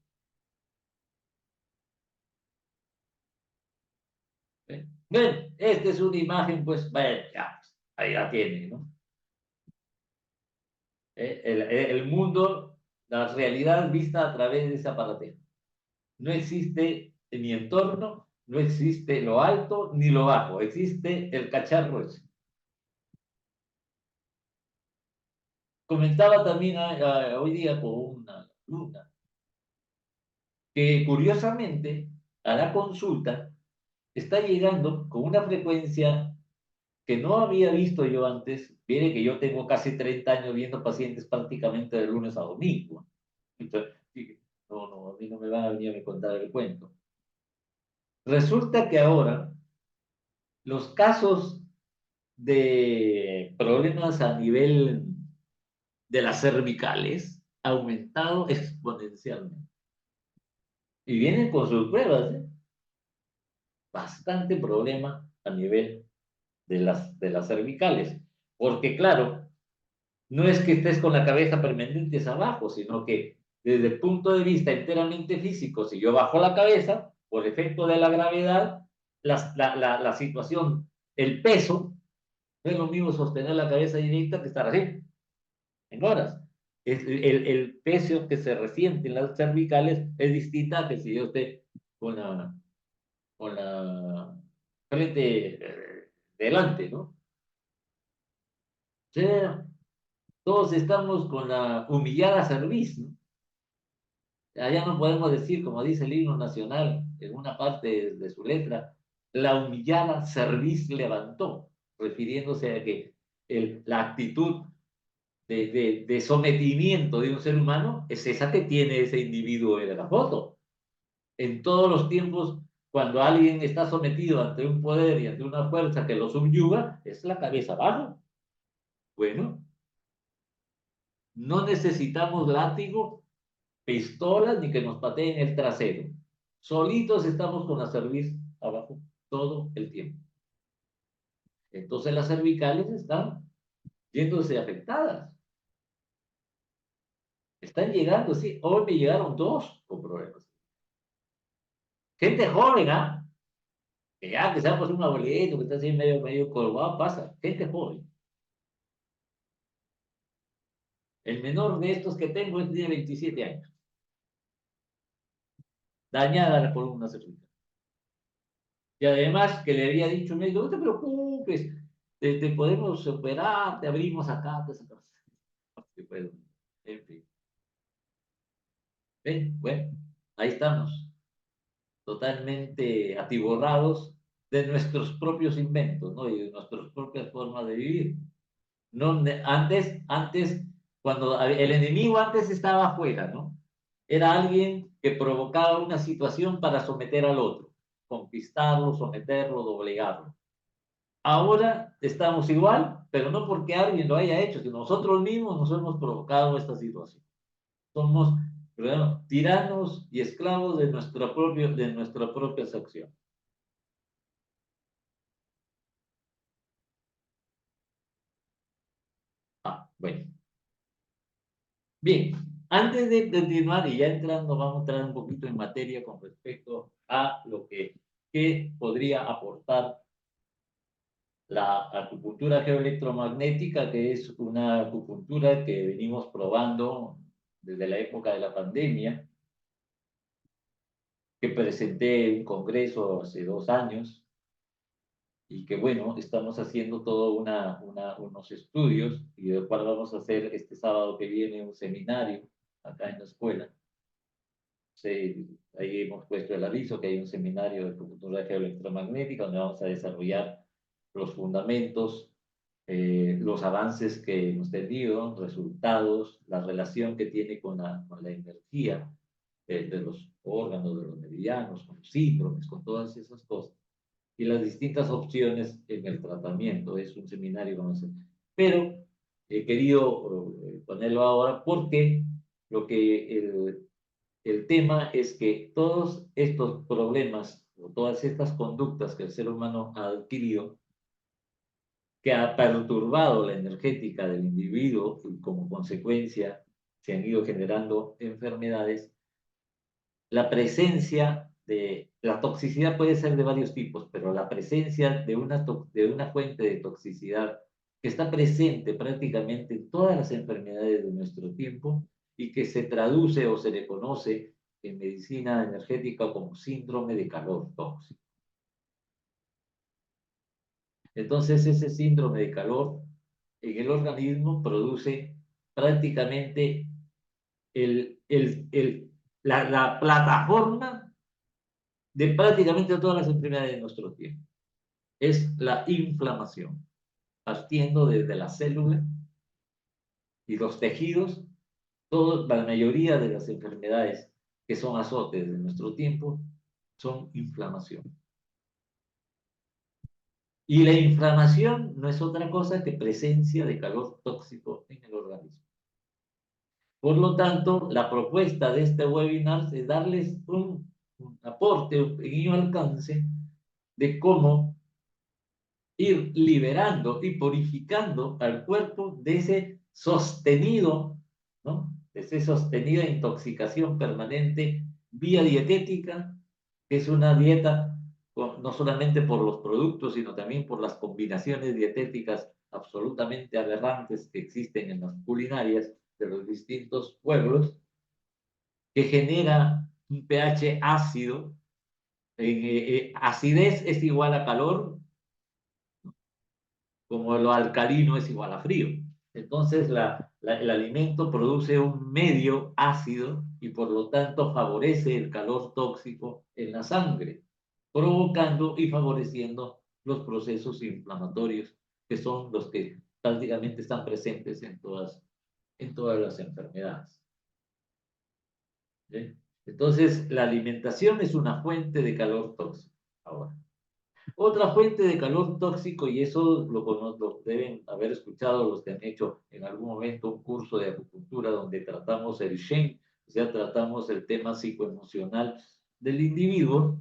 Bueno, esta es una imagen, pues, bueno, ya, pues, ahí la tiene, ¿no? El mundo, la realidad vista a través de ese aparatero. No existe en mi entorno, no existe lo alto ni lo bajo, existe el cacharro ese. Comentaba también hoy día con una alumna que curiosamente a la consulta está llegando con una frecuencia que no había visto yo antes. Viene que yo tengo casi 30 años viendo pacientes prácticamente de lunes a domingo. Entonces, no, a mí no me van a venir a contar el cuento. Resulta que ahora los casos de problemas a nivel de las cervicales ha aumentado exponencialmente. Y vienen con sus pruebas, ¿eh? Bastante problema a nivel de las cervicales. Porque claro, no es que estés con la cabeza permanente hacia abajo, sino que desde el punto de vista enteramente físico, si yo bajo la cabeza, por efecto de la gravedad, la situación, el peso, no es lo mismo sostener la cabeza directa que estar así, en horas. El peso que se resiente en las cervicales es distinta que si yo esté con la frente delante, ¿no? O sea, todos estamos con la humillada cerviz, ¿no? Allá no podemos decir, como dice el himno nacional, en una parte de su letra, la humillada cerviz levantó, refiriéndose a que la actitud de sometimiento de un ser humano es esa que tiene ese individuo de la foto. En todos los tiempos, cuando alguien está sometido ante un poder y ante una fuerza que lo subyuga, es la cabeza abajo. Bueno, no necesitamos látigo, pistolas ni que nos pateen el trasero. Solitos estamos con la cerviz abajo todo el tiempo. Entonces las cervicales están yéndose afectadas. Están llegando, sí. Hoy me llegaron dos con problemas. Gente joven, ¿ah? Que ya que seamos un abuelito que está así medio colgado, pasa. Gente joven. El menor de estos que tengo es de 27 años. Dañada la columna cervical. Y además que le había dicho, me dijo, no te preocupes, te podemos operar, te abrimos acá, te sacamos. En fin. ¿Ven? Bueno, ahí estamos, totalmente atiborrados de nuestros propios inventos, ¿no? Y de nuestras propias formas de vivir. No, antes, cuando el enemigo antes estaba afuera, ¿no? Era alguien que provocaba una situación para someter al otro, conquistarlo, someterlo, doblegarlo. Ahora estamos igual, pero no porque alguien lo haya hecho, sino nosotros mismos nos hemos provocado esta situación. Somos, ¿verdad?, tiranos y esclavos de nuestra propia acción. Bueno. Bien, antes de continuar y ya entrando, vamos a entrar un poquito en materia con respecto a lo que podría aportar la acupuntura geoelectromagnética, que es una acupuntura que venimos probando desde la época de la pandemia, que presenté en un congreso hace 2 años y que bueno, estamos haciendo todos unos estudios y del cual vamos a hacer este sábado que viene un seminario acá en la escuela. Sí, ahí hemos puesto el aviso que hay un seminario de acupuntura geoelectromagnética donde vamos a desarrollar los fundamentos los avances que hemos tenido, resultados, la relación que tiene con la energía de los órganos, de los meridianos, con los síndromes, con todas esas cosas, y las distintas opciones en el tratamiento. Es un seminario, vamos a hacer. Pero he querido ponerlo ahora porque lo que el tema es que todos estos problemas o todas estas conductas que el ser humano ha adquirido, que ha perturbado la energética del individuo y como consecuencia se han ido generando enfermedades, la presencia de la toxicidad puede ser de varios tipos, pero la presencia de una fuente de toxicidad que está presente prácticamente en todas las enfermedades de nuestro tiempo y que se traduce o se le conoce en medicina energética como síndrome de calor tóxico. Entonces, ese síndrome de calor en el organismo produce prácticamente la plataforma de prácticamente todas las enfermedades de nuestro tiempo. Es la inflamación, partiendo desde la célula y los tejidos. La mayoría de las enfermedades que son azotes de nuestro tiempo son inflamación. Y la inflamación no es otra cosa que presencia de calor tóxico en el organismo. Por lo tanto, la propuesta de este webinar es darles un aporte, un pequeño alcance de cómo ir liberando y purificando al cuerpo de ese sostenido, ¿no? De esa sostenida intoxicación permanente vía dietética, que es una dieta no solamente por los productos, sino también por las combinaciones dietéticas absolutamente aberrantes que existen en las culinarias de los distintos pueblos, que genera un pH ácido. Acidez es igual a calor, como lo alcalino es igual a frío. Entonces, el alimento produce un medio ácido y por lo tanto favorece el calor tóxico en la sangre, provocando y favoreciendo los procesos inflamatorios, que son los que prácticamente están presentes en todas las enfermedades. ¿Sí? Entonces, la alimentación es una fuente de calor tóxico. Ahora, otra fuente de calor tóxico, y eso lo deben haber escuchado los que han hecho en algún momento un curso de acupuntura donde tratamos el Shen, o sea, tratamos el tema psicoemocional del individuo,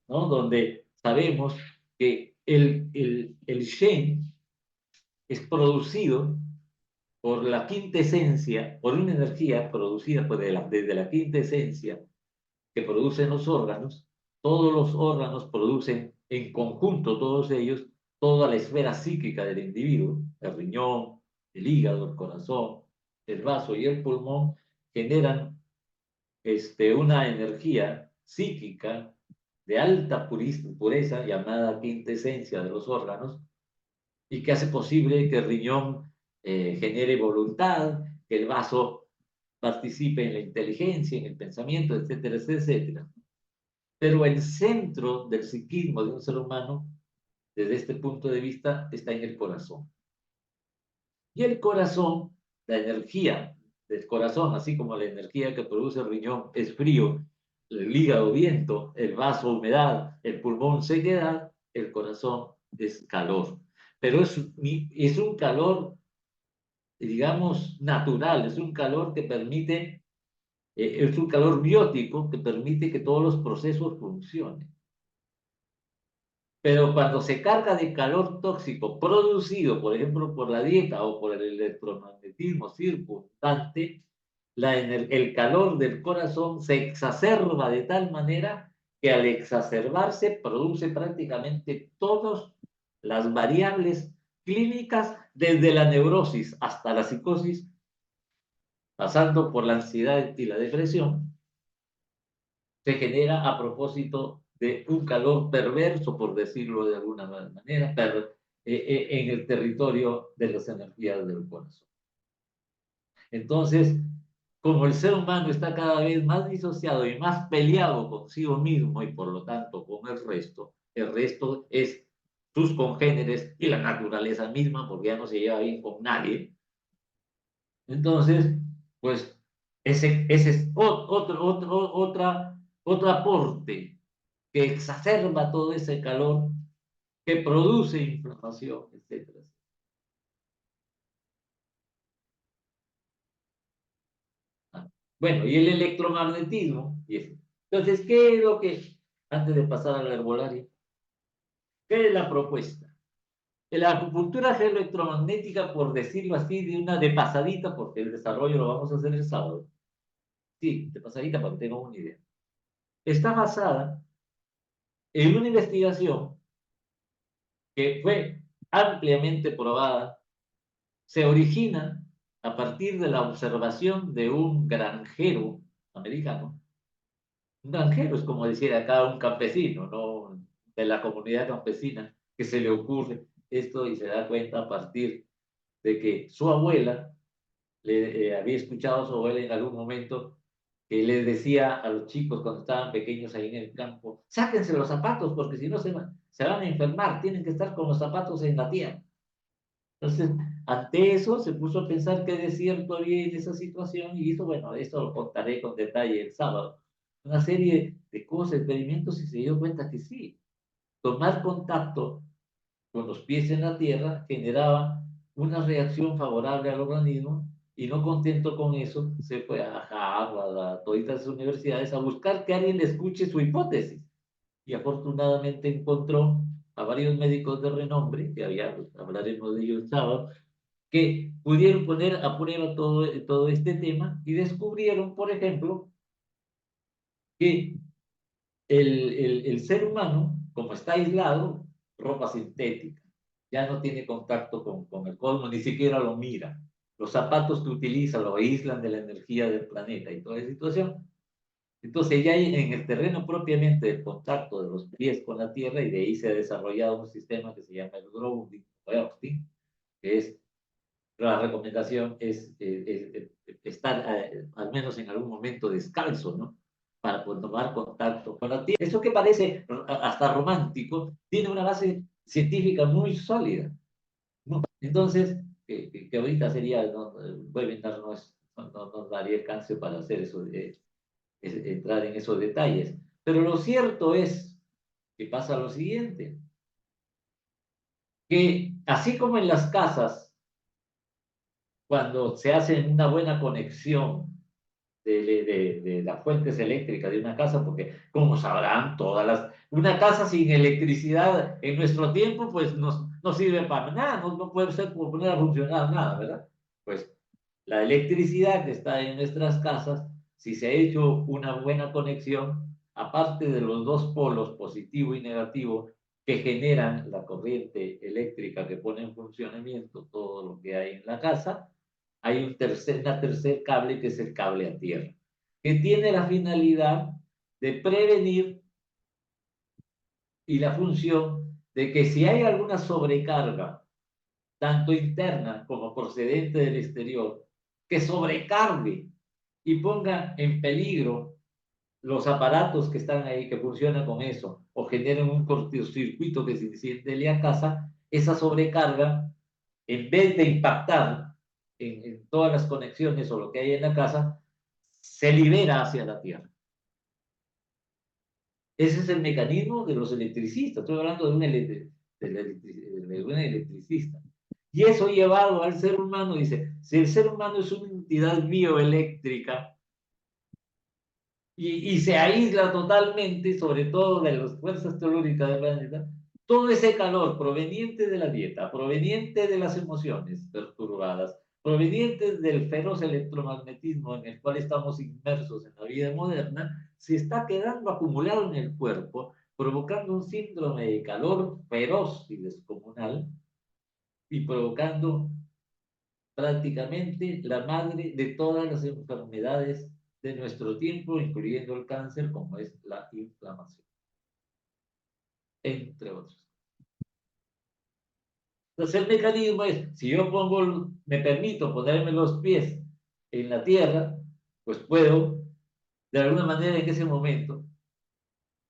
¿no? Donde sabemos que el Shen es producido por la quinta esencia, por una energía producida desde la quinta esencia que producen los órganos. Todos los órganos producen en conjunto, todos ellos, toda la esfera psíquica del individuo, el riñón, el hígado, el corazón, el vaso y el pulmón, generan una energía psíquica de alta pureza llamada quinta esencia de los órganos y que hace posible que el riñón genere voluntad, que el vaso participe en la inteligencia, en el pensamiento, etcétera, etcétera. Pero el centro del psiquismo de un ser humano, desde este punto de vista, está en el corazón. Y el corazón, la energía del corazón, así como la energía que produce el riñón es frío, el hígado viento, el vaso humedad, el pulmón sequedad, el corazón es calor. Pero es un calor, digamos, natural, es un calor que permite, es un calor biótico que permite que todos los procesos funcionen. Pero cuando se carga de calor tóxico producido, por ejemplo, por la dieta o por el electromagnetismo circundante, el calor del corazón se exacerba de tal manera que al exacerbarse produce prácticamente todas las variables clínicas, desde la neurosis hasta la psicosis, pasando por la ansiedad y la depresión, se genera a propósito de un calor perverso, por decirlo de alguna manera, en el territorio de las energías del corazón. Entonces, como el ser humano está cada vez más disociado y más peleado consigo mismo y por lo tanto con el resto es sus congéneres y la naturaleza misma, porque ya no se lleva bien con nadie. Entonces, pues, ese es otro aporte que exacerba todo ese calor, que produce inflamación, etcétera. Bueno, y el electromagnetismo. Entonces, ¿qué es lo que, antes de pasar a la herbolaria, qué es la propuesta? La acupuntura electromagnética, por decirlo así, de pasadita, porque el desarrollo lo vamos a hacer el sábado. Sí, de pasadita para que tengan una idea. Está basada en una investigación que fue ampliamente probada, se origina a partir de la observación de un granjero americano. Un granjero es como decir acá un campesino, ¿no? De la comunidad campesina, que se le ocurre esto y se da cuenta a partir de que su abuela había escuchado a su abuela en algún momento que les decía a los chicos cuando estaban pequeños ahí en el campo: sáquense los zapatos porque si no se van a enfermar, tienen que estar con los zapatos en la tierra. Entonces, ante eso se puso a pensar qué desierto había en esa situación y hizo, bueno, esto lo contaré con detalle el sábado, una serie de cosas, experimentos, y se dio cuenta que sí, tomar contacto con los pies en la tierra generaba una reacción favorable al organismo, y no contento con eso, se fue a Harvard, a todas las universidades, a buscar que alguien le escuche su hipótesis. Y afortunadamente encontró a varios médicos de renombre, que hablaremos de ellos el sábado, que pudieron poner a prueba todo este tema y descubrieron, por ejemplo, que el ser humano, como está aislado, ropa sintética, ya no tiene contacto con el cosmos, ni siquiera lo mira. Los zapatos que utiliza lo aíslan de la energía del planeta y toda esa situación. Entonces ya en el terreno propiamente del contacto de los pies con la tierra, y de ahí se ha desarrollado un sistema que se llama el grounding, que es, la recomendación es estar al menos en algún momento descalzo, ¿no? Para poder tomar contacto con la tierra. Eso que parece hasta romántico, tiene una base científica muy sólida, ¿no? Entonces, que ahorita sería, no, webinar no nos daría alcance para hacer eso, entrar en esos detalles. Pero lo cierto es que pasa lo siguiente, que así como en las casas, cuando se hace una buena conexión de las fuentes eléctricas de una casa, porque como sabrán, una casa sin electricidad en nuestro tiempo, pues no sirve para nada, no puede ser por poner a funcionar nada, ¿verdad? Pues la electricidad que está en nuestras casas, si se ha hecho una buena conexión, aparte de los dos polos, positivo y negativo, que generan la corriente eléctrica que pone en funcionamiento todo lo que hay en la casa, hay una tercer cable, que es el cable a tierra, que tiene la finalidad de prevenir y la función de que si hay alguna sobrecarga, tanto interna como procedente del exterior, que sobrecargue y ponga en peligro los aparatos que están ahí, que funcionan con eso, o generen un cortocircuito que se enciende la casa, esa sobrecarga, en vez de impactar en todas las conexiones o lo que hay en la casa, se libera hacia la tierra. Ese es el mecanismo de los electricistas. Estoy hablando de un electricista. Y eso llevado al ser humano, dice, si el ser humano es una entidad bioeléctrica y se aísla totalmente, sobre todo de las fuerzas telúricas del planeta, todo ese calor proveniente de la dieta, proveniente de las emociones perturbadas, proveniente del feroz electromagnetismo en el cual estamos inmersos en la vida moderna, se está quedando acumulado en el cuerpo, provocando un síndrome de calor feroz y descomunal, y provocando prácticamente la madre de todas las enfermedades de nuestro tiempo, incluyendo el cáncer, como es la inflamación, entre otros. Entonces el mecanismo es, si yo me permito ponerme los pies en la tierra, pues puedo, de alguna manera en ese momento,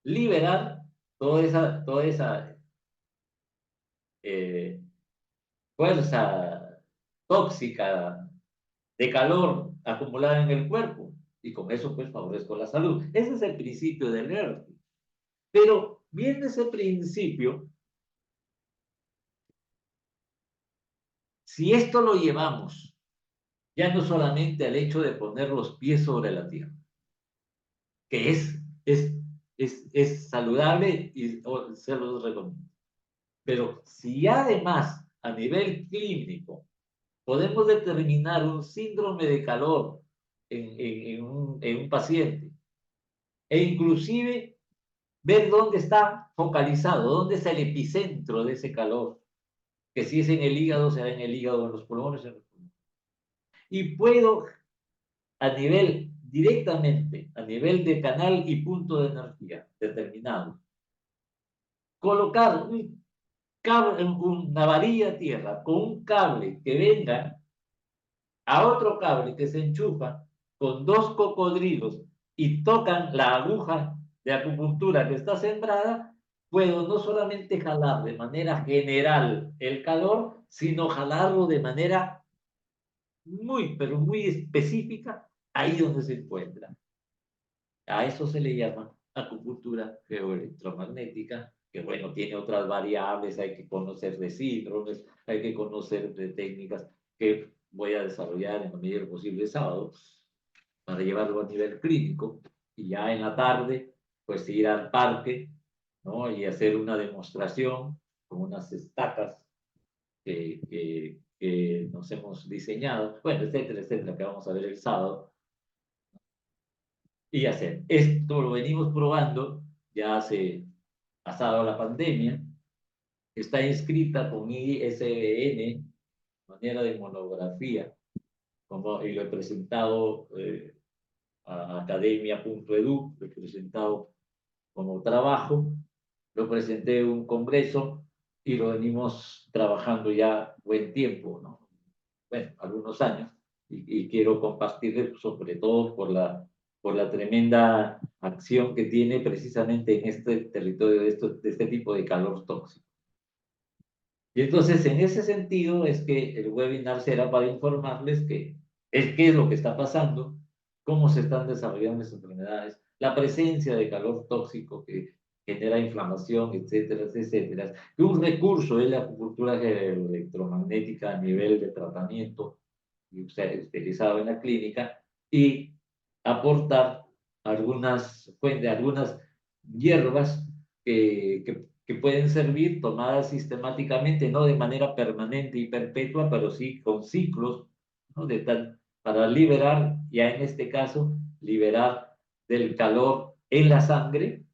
liberar toda esa fuerza tóxica de calor acumulada en el cuerpo y con eso pues favorezco la salud. Ese es el principio del NERTI. Pero viendo ese principio, si esto lo llevamos ya no solamente al hecho de poner los pies sobre la tierra, que es saludable y se los recomiendo. Pero si además a nivel clínico podemos determinar un síndrome de calor en un paciente e inclusive ver dónde está focalizado, dónde está el epicentro de ese calor, que si es en el hígado, será en el hígado o en los pulmones. Y puedo directamente, a nivel de canal y punto de energía determinado, colocar una varilla a tierra con un cable que venga a otro cable que se enchufa con dos cocodrilos y tocan la aguja de acupuntura que está sembrada, puedo no solamente jalar de manera general el calor, sino jalarlo de manera muy, pero muy específica ahí donde se encuentra. A eso se le llama acupuntura geoelectromagnética, que bueno, tiene otras variables, hay que conocer de síndromes, hay que conocer de técnicas que voy a desarrollar en la medida posible sábado para llevarlo a nivel clínico y ya en la tarde pues ir al parque, ¿no? Y hacer una demostración con unas estacas que nos hemos diseñado, bueno, etcétera, etcétera, que vamos a ver el sábado y hacer. Esto lo venimos probando ya hace pasado la pandemia, está inscrita con ISBN, manera de monografía, y lo he presentado a academia.edu, lo he presentado como trabajo, lo presenté en un congreso y lo venimos trabajando ya buen tiempo, ¿no? Bueno, algunos años, y quiero compartir sobre todo por la tremenda acción que tiene precisamente en este territorio de este tipo de calor tóxico. Y entonces, en ese sentido, es que el webinar será para informarles qué es lo que está pasando, cómo se están desarrollando las enfermedades, la presencia de calor tóxico que genera inflamación, etcétera, etcétera. Que un recurso es la acupuntura electromagnética a nivel de tratamiento utilizado en la clínica y aportar algunas fuentes, algunas hierbas que pueden servir tomadas sistemáticamente, no de manera permanente y perpetua, pero sí con ciclos, ¿no? Para liberar, ya en este caso, liberar del calor en la sangre.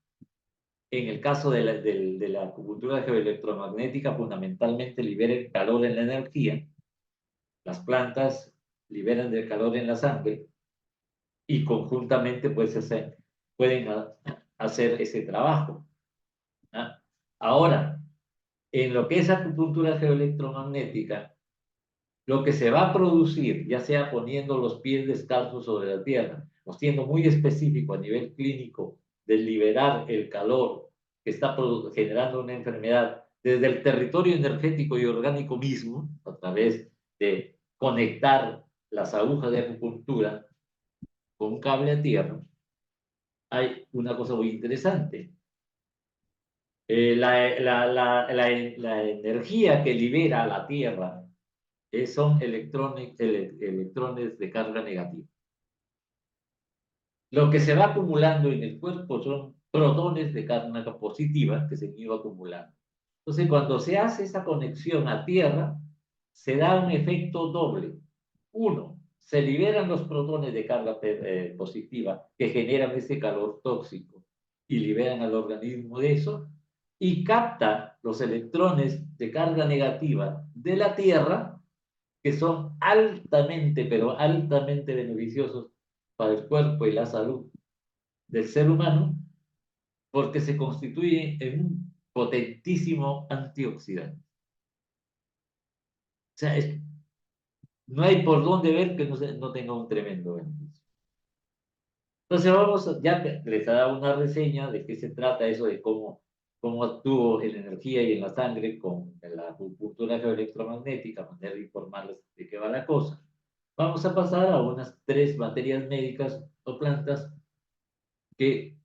En el caso de la acupuntura geoelectromagnética, fundamentalmente libera el calor en la energía. Las plantas liberan del calor en la sangre y conjuntamente pues, pueden hacer ese trabajo. ¿Ah? Ahora, en lo que es acupuntura geoelectromagnética, lo que se va a producir, ya sea poniendo los pies descalzos sobre la tierra, o siendo muy específico a nivel clínico de liberar el calor que está generando una enfermedad desde el territorio energético y orgánico mismo, a través de conectar las agujas de acupuntura con un cable a tierra, hay una cosa muy interesante. La energía que libera la Tierra son electrones de carga negativa. Lo que se va acumulando en el cuerpo son protones de carga positiva que se han ido acumulando. Entonces, cuando se hace esa conexión a Tierra, se da un efecto doble. Uno, se liberan los protones de carga positiva que generan ese calor tóxico y liberan al organismo de eso, y capta los electrones de carga negativa de la Tierra, que son altamente, pero altamente beneficiosos para el cuerpo y la salud del ser humano, porque se constituye en un potentísimo antioxidante. O sea, no hay por dónde ver que no tenga un tremendo beneficio. Entonces ya les he dado una reseña de qué se trata eso de cómo cómo actúa en la energía y en la sangre con la acupuntura geoelectromagnética, manera de informarles de qué va la cosa. Vamos a pasar a unas 3 materias médicas o plantas que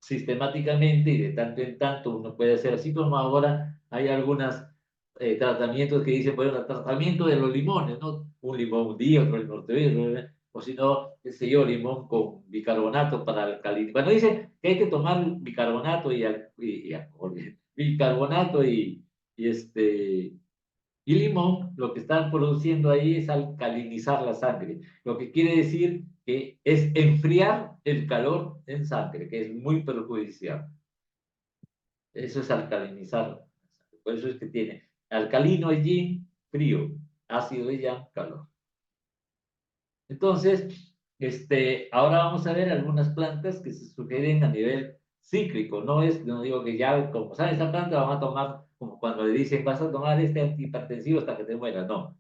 sistemáticamente y de tanto en tanto uno puede hacer, así como ahora hay algunos tratamientos que dicen, bueno, el tratamiento de los limones, ¿no? Un limón un día, otro limón otro día, o si no, qué sé yo, limón con bicarbonato para alcalinizar. Bueno, dicen que hay que tomar bicarbonato y alcohol, bicarbonato y limón, lo que están produciendo ahí es alcalinizar la sangre, lo que quiere decir que es enfriar el calor en sangre, que es muy perjudicial. Eso es alcalinizar. Por eso es que tiene alcalino es yin, frío, ácido es yang, calor. Entonces, ahora vamos a ver algunas plantas que se sugieren a nivel cíclico. No digo que ya, como sabes, esta planta vamos a tomar, como cuando le dicen, vas a tomar este antihipertensivo hasta que te mueras. No.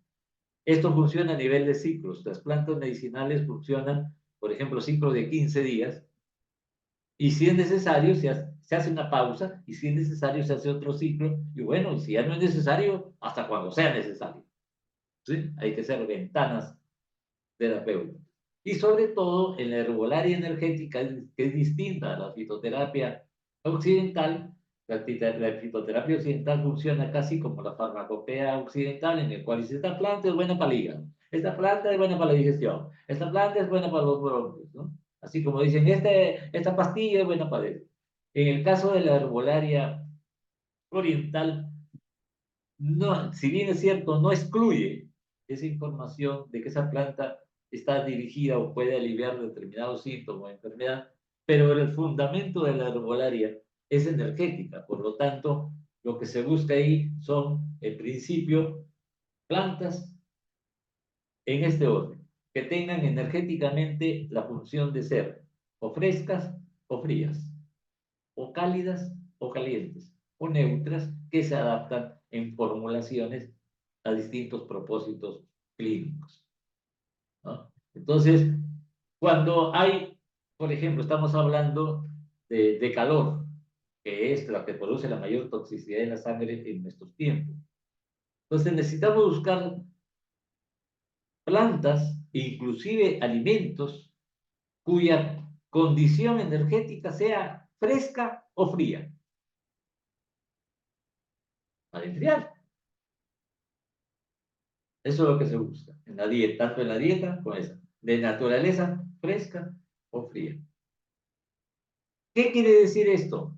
Esto funciona a nivel de ciclos. Las plantas medicinales funcionan, por ejemplo, ciclos de 15 días. Y si es necesario, se hace una pausa. Y si es necesario, se hace otro ciclo. Y bueno, si ya no es necesario, hasta cuando sea necesario. ¿Sí? Hay que hacer ventanas terapéuticas. Y sobre todo en la herbolaria energética, que es distinta a la fitoterapia occidental. La fitoterapia occidental funciona casi como la farmacopea occidental, en el cual dice, esta planta es buena para el hígado, esta planta es buena para la digestión, esta planta es buena para los bronquios, ¿no? Así como dicen, esta pastilla es buena para eso. En el caso de la herbolaria oriental, no, si bien es cierto, no excluye esa información de que esa planta está dirigida o puede aliviar determinados síntomas o enfermedad, pero el fundamento de la herbolaria es energética. Por lo tanto, lo que se busca ahí son, en principio, plantas en este orden, que tengan energéticamente la función de ser o frescas o frías, o cálidas o calientes, o neutras, que se adaptan en formulaciones a distintos propósitos clínicos, ¿no? Entonces, cuando hay, por ejemplo, estamos hablando de calor, que es la que produce la mayor toxicidad en la sangre en nuestros tiempos. Entonces necesitamos buscar plantas, inclusive alimentos, cuya condición energética sea fresca o fría, para enfriar. Eso es lo que se busca en la dieta, tanto en la dieta como esa, de naturaleza fresca o fría. ¿Qué quiere decir esto?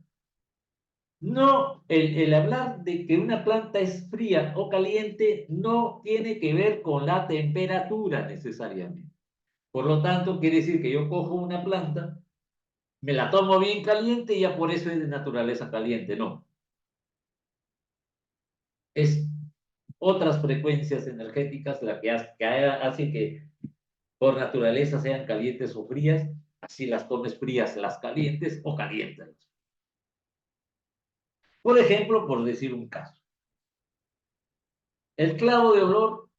No, el hablar de que una planta es fría o caliente no tiene que ver con la temperatura necesariamente. Por lo tanto, quiere decir que yo cojo una planta, me la tomo bien caliente y ya por eso es de naturaleza caliente. No. Es otras frecuencias energéticas la que hace que por naturaleza sean calientes o frías, así las tomes frías, las calientes o calientes. Por ejemplo, por decir un caso, el clavo de olor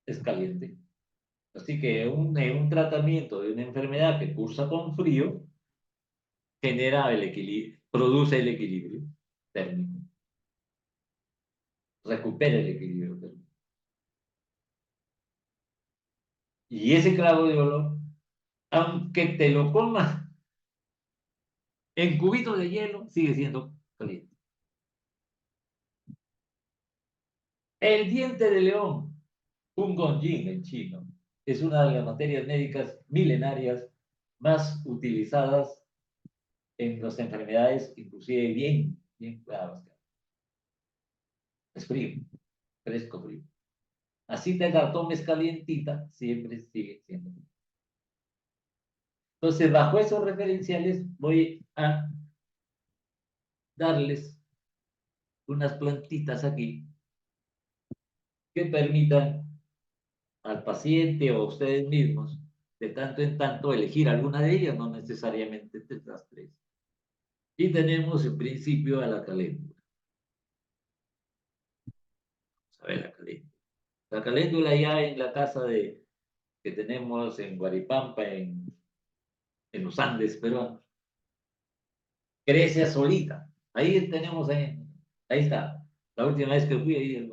es caliente. Así que un tratamiento de una enfermedad que cursa con frío genera el equilibrio, produce el equilibrio térmico, recupera el equilibrio térmico. Y ese clavo de olor, aunque te lo comas en cubitos de hielo, sigue siendo caliente. El diente de león, un gonjin en chino, es una de las materias médicas milenarias más utilizadas en las enfermedades, inclusive bien graves. Es frío, fresco frío. Así te la tomes calientita, siempre sigue siendo frío. Entonces, bajo esos referenciales, voy a darles unas plantitas aquí que permitan al paciente o a ustedes mismos, de tanto en tanto, elegir alguna de ellas, no necesariamente las 3. Y tenemos en principio a la caléndula. Vamos a ver la caléndula. La caléndula ya en la casa que tenemos en Guaripampa, en los Andes peruanos, crece solita. Ahí tenemos, ahí está. La última vez que fui ahí,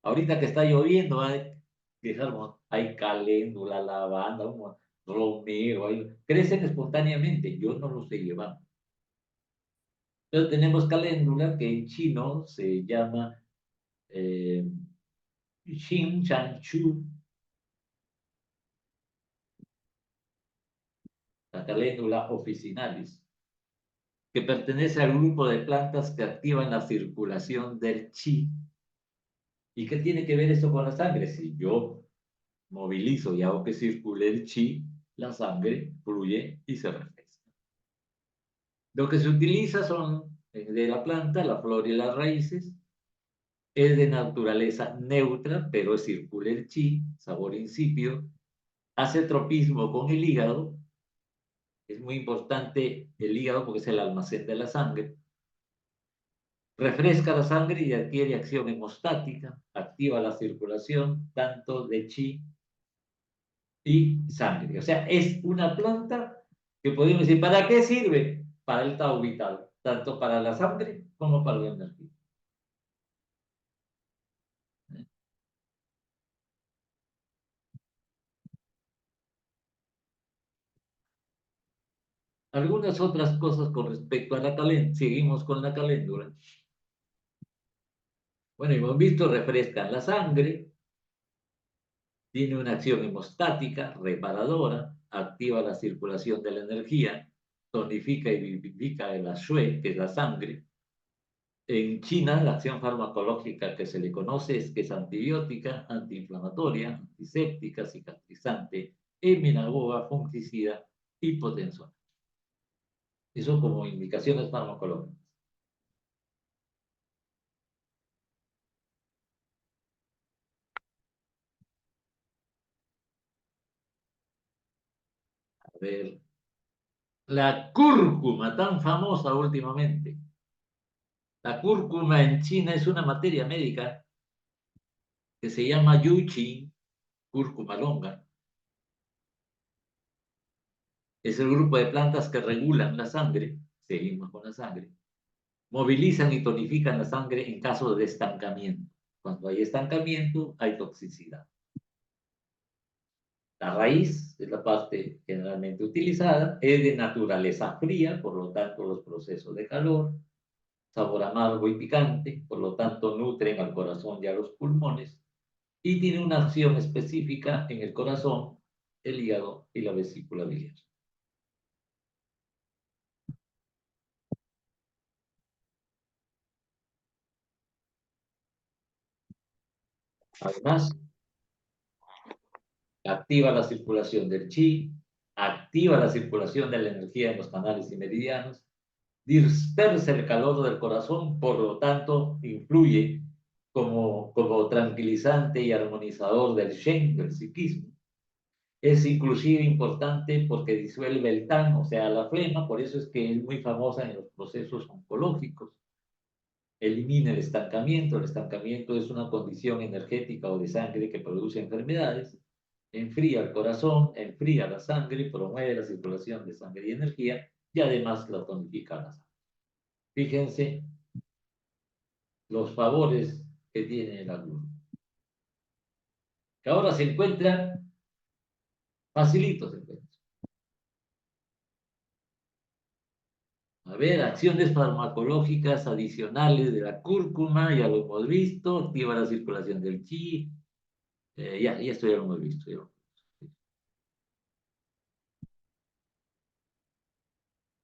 ahorita que está lloviendo, hay caléndula, lavanda, romero, crecen espontáneamente. Yo no los sé llevar. Pero tenemos caléndula que en chino se llama eh, Xin Shan Chu, la caléndula officinalis, que pertenece al grupo de plantas que activan la circulación del chi. ¿Y qué tiene que ver esto con la sangre? Si yo movilizo y hago que circule el chi, la sangre fluye y se refresca. Lo que se utiliza son de la planta, la flor y las raíces. Es de naturaleza neutra, pero circula el chi, sabor insípido. Hace tropismo con el hígado. Es muy importante el hígado porque es el almacén de la sangre. Refresca la sangre y adquiere acción hemostática. Activa la circulación tanto de chi y sangre. O sea, es una planta que podemos decir, ¿para qué sirve? Para el estado vital, tanto para la sangre como para la energía. Algunas otras cosas con respecto a la caléndula. Seguimos con la caléndula. Bueno, hemos visto, refrescan la sangre, tiene una acción hemostática, reparadora, activa la circulación de la energía, tonifica y vivifica el shui, que es la sangre. En China, la acción farmacológica que se le conoce es que es antibiótica, antiinflamatoria, antiséptica, cicatrizante, eminagoga, fungicida y potenzona. Eso como indicaciones farmacológicas. A ver, la cúrcuma, tan famosa últimamente. La cúrcuma en China es una materia médica que se llama yuqi, cúrcuma longa. Es el grupo de plantas que regulan la sangre, seguimos con la sangre, movilizan y tonifican la sangre en caso de estancamiento. Cuando hay estancamiento, hay toxicidad. La raíz es la parte generalmente utilizada, es de naturaleza fría, por lo tanto los procesos de calor, sabor amargo y picante, por lo tanto nutren al corazón y a los pulmones, y tiene una acción específica en el corazón, el hígado y la vesícula biliar. Además, activa la circulación del chi, activa la circulación de la energía en los canales y meridianos, dispersa el calor del corazón, por lo tanto, influye como tranquilizante y armonizador del Shen, del psiquismo. Es inclusive importante porque disuelve el TAN, o sea, la flema, por eso es que es muy famosa en los procesos oncológicos. Elimina el estancamiento. El estancamiento es una condición energética o de sangre que produce enfermedades. Enfría el corazón, enfría la sangre, promueve la circulación de sangre y energía y además la tonifica la sangre. Fíjense los favores que tiene el alumno. Que ahora se encuentra facilito, se encuentra. A ver, acciones farmacológicas adicionales de la cúrcuma, ya lo hemos visto, activa la circulación del chi, esto ya lo hemos visto.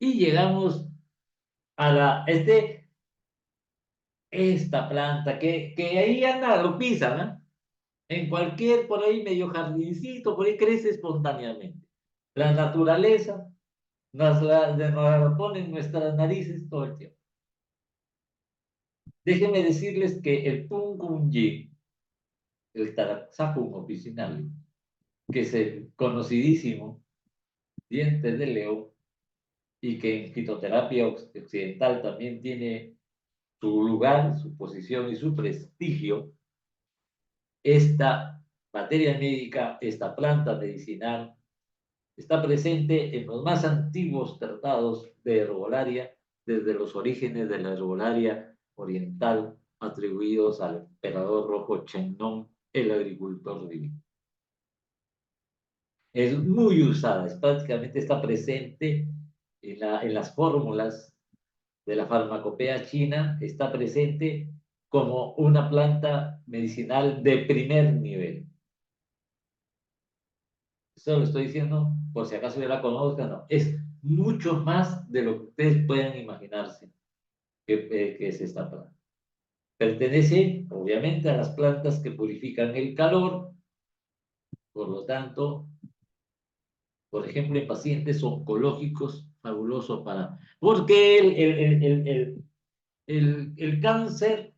Y llegamos a esta planta que ahí anda, lo pisan, ¿no? En cualquier, por ahí medio jardincito, por ahí crece espontáneamente. La naturaleza nos la pone en nuestras narices todo el tiempo. Déjenme decirles que el pungunyi, el Taraxacum officinalis, que es el conocidísimo diente de león y que en fitoterapia occidental también tiene su lugar, su posición y su prestigio, esta materia médica, esta planta medicinal, está presente en los más antiguos tratados de herbolaria desde los orígenes de la herbolaria oriental atribuidos al emperador rojo Chennong, el agricultor divino. Es muy usada, prácticamente está presente en las fórmulas de la farmacopea china, está presente como una planta medicinal de primer nivel. Eso lo estoy diciendo por si acaso ya la conozcan, no. Es mucho más de lo que ustedes puedan imaginarse que es esta planta. Pertenece, obviamente, a las plantas que purifican el calor, por lo tanto, por ejemplo, en pacientes oncológicos, fabuloso para... Porque el cáncer,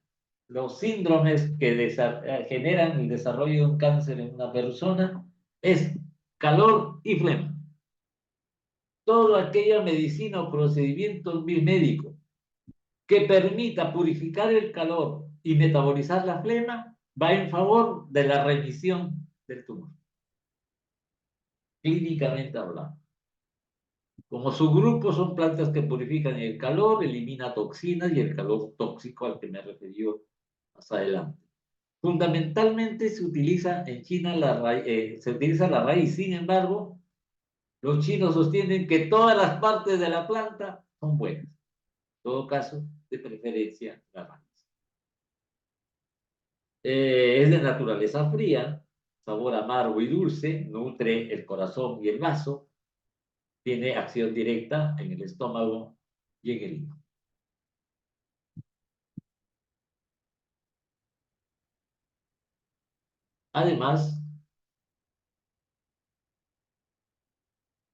los síndromes que generan el desarrollo de un cáncer en una persona, es calor y flema. Toda aquella medicina o procedimiento médico que permita purificar el calor y metabolizar la flema va en favor de la remisión del tumor. Clínicamente hablando. Como subgrupo son plantas que purifican el calor, elimina toxinas y el calor tóxico al que me referí más adelante. Fundamentalmente se utiliza en China se utiliza la raíz, sin embargo, los chinos sostienen que todas las partes de la planta son buenas. En todo caso, de preferencia la raíz. Es de naturaleza fría, sabor amargo y dulce, nutre el corazón y el vaso, tiene acción directa en el estómago y en el hígado. Además,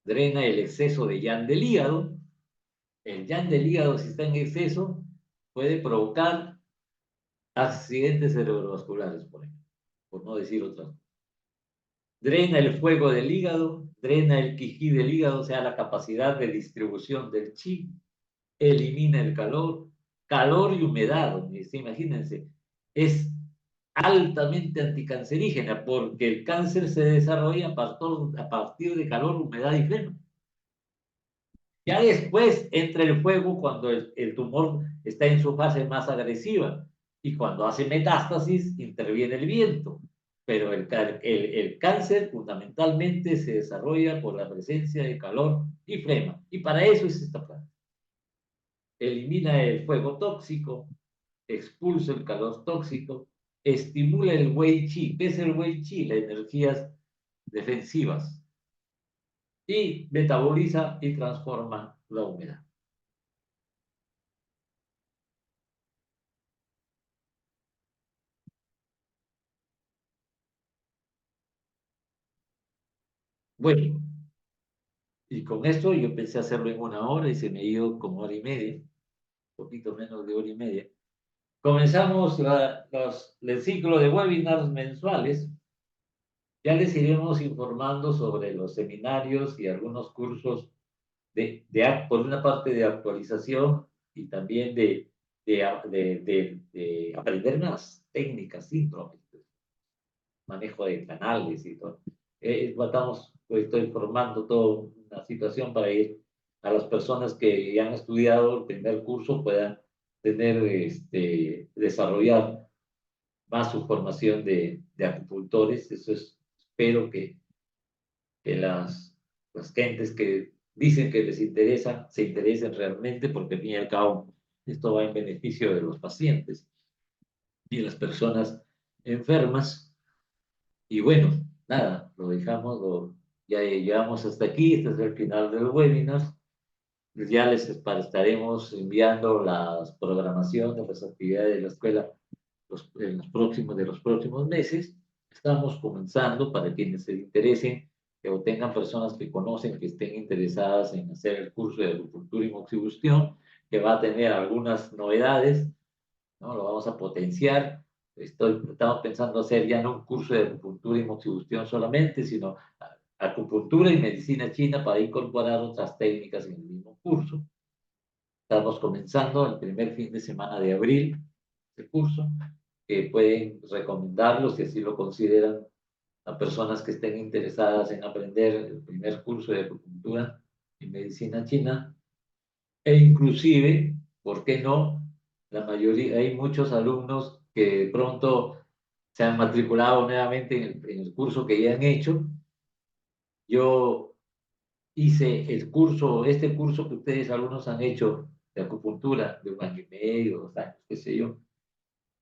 drena el exceso de yang del hígado. El yang del hígado, si está en exceso, puede provocar accidentes cerebrovasculares, por ejemplo, por no decir otra cosa. Drena el fuego del hígado, drena el qigong del hígado, o sea, la capacidad de distribución del chi, elimina el calor, calor y humedad. Imagínense, es altamente anticancerígena porque el cáncer se desarrolla a partir de calor, humedad y flema. Ya después entra el fuego cuando el tumor está en su fase más agresiva y cuando hace metástasis interviene el viento. Pero el cáncer fundamentalmente se desarrolla por la presencia de calor y flema. Y para eso es esta planta. Elimina el fuego tóxico, expulsa el calor tóxico, estimula el Wei Qi. ¿Qué es el Wei Qi? Las energías defensivas. Y metaboliza y transforma la humedad. Bueno, y con esto yo pensé hacerlo en 1 hora y se me dio como 1 hora y media, un poquito menos de 1 hora y media. Comenzamos el ciclo de webinars mensuales. Ya les iremos informando sobre los seminarios y algunos cursos por una parte de actualización y también de aprender más técnicas, síndromes, manejo de canales y todo. Estoy formando toda una situación para ir a las personas que ya han estudiado el primer curso puedan desarrollar más su formación de acupuntores. Eso espero que las gentes que dicen que les interesa, se interesen realmente, porque al fin y al cabo esto va en beneficio de los pacientes y de las personas enfermas. Y bueno, nada, lo dejamos, ya llegamos hasta aquí, este es el final del webinar. Ya les estaremos enviando las programaciones, las actividades de la escuela de los próximos meses. Estamos comenzando para quienes se interesen o tengan personas que conocen que estén interesadas en hacer el curso de acupuntura y moxibustión, que va a tener algunas novedades, ¿no? Lo vamos a potenciar. Estamos pensando hacer ya no un curso de acupuntura y moxibustión solamente, sino acupuntura y medicina china para incorporar otras técnicas en el mismo curso. Estamos comenzando el primer fin de semana de abril el curso, que pueden recomendarlo si así lo consideran a personas que estén interesadas en aprender el primer curso de acupuntura y medicina china. E inclusive, ¿por qué no? La mayoría, hay muchos alumnos que de pronto se han matriculado nuevamente en el curso que ya han hecho. Yo hice el curso, este curso que ustedes algunos han hecho de acupuntura de 1 año y medio, 2 años, qué sé yo.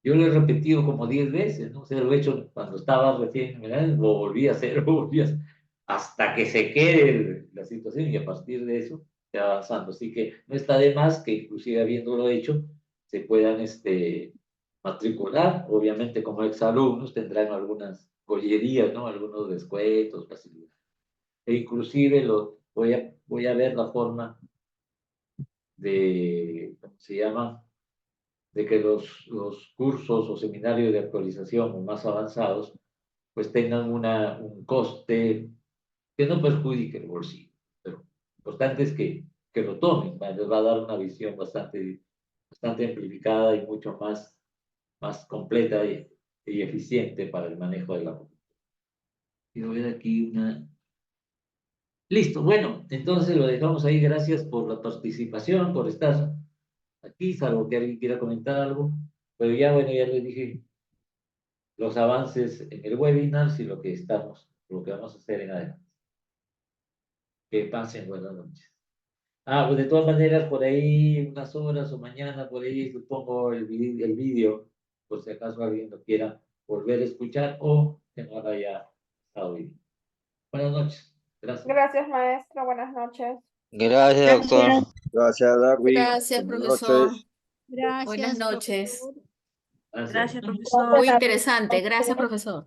Yo lo he repetido como 10 veces, ¿no? O sea, lo he hecho cuando estaba recién, ¿verdad? Lo volví a hacer, lo volví a hacer, hasta que se quede la situación y a partir de eso se va avanzando. Así que no está de más que inclusive habiéndolo hecho, se puedan matricular. Obviamente como exalumnos tendrán algunas gollerías, ¿no? Algunos descuentos, facilidades. E inclusive voy a ver la forma de, ¿cómo se llama? De que los cursos o seminarios de actualización o más avanzados pues tengan un coste que no perjudique el bolsillo. Pero lo importante es que lo tomen, les va a dar una visión bastante amplificada y mucho más completa y eficiente para el manejo de la computadora. Quiero ver aquí una... Listo, bueno, entonces lo dejamos ahí. Gracias por la participación, por estar aquí, salvo que alguien quiera comentar algo. Pero ya, bueno, ya les dije los avances en el webinar y lo que vamos a hacer en adelante. Que pasen buenas noches. Ah, pues de todas maneras, por ahí unas horas o mañana, por ahí supongo el vídeo, por si acaso alguien lo quiera volver a escuchar o que no lo haya estado bien. Buenas noches. Gracias. Gracias, maestro. Buenas noches. Gracias, doctor. Gracias, Darwin. Gracias, Buenas profesor. noches. Buenas Gracias, noches. profesor. Gracias. Gracias, profesor. Muy interesante. Gracias, profesor.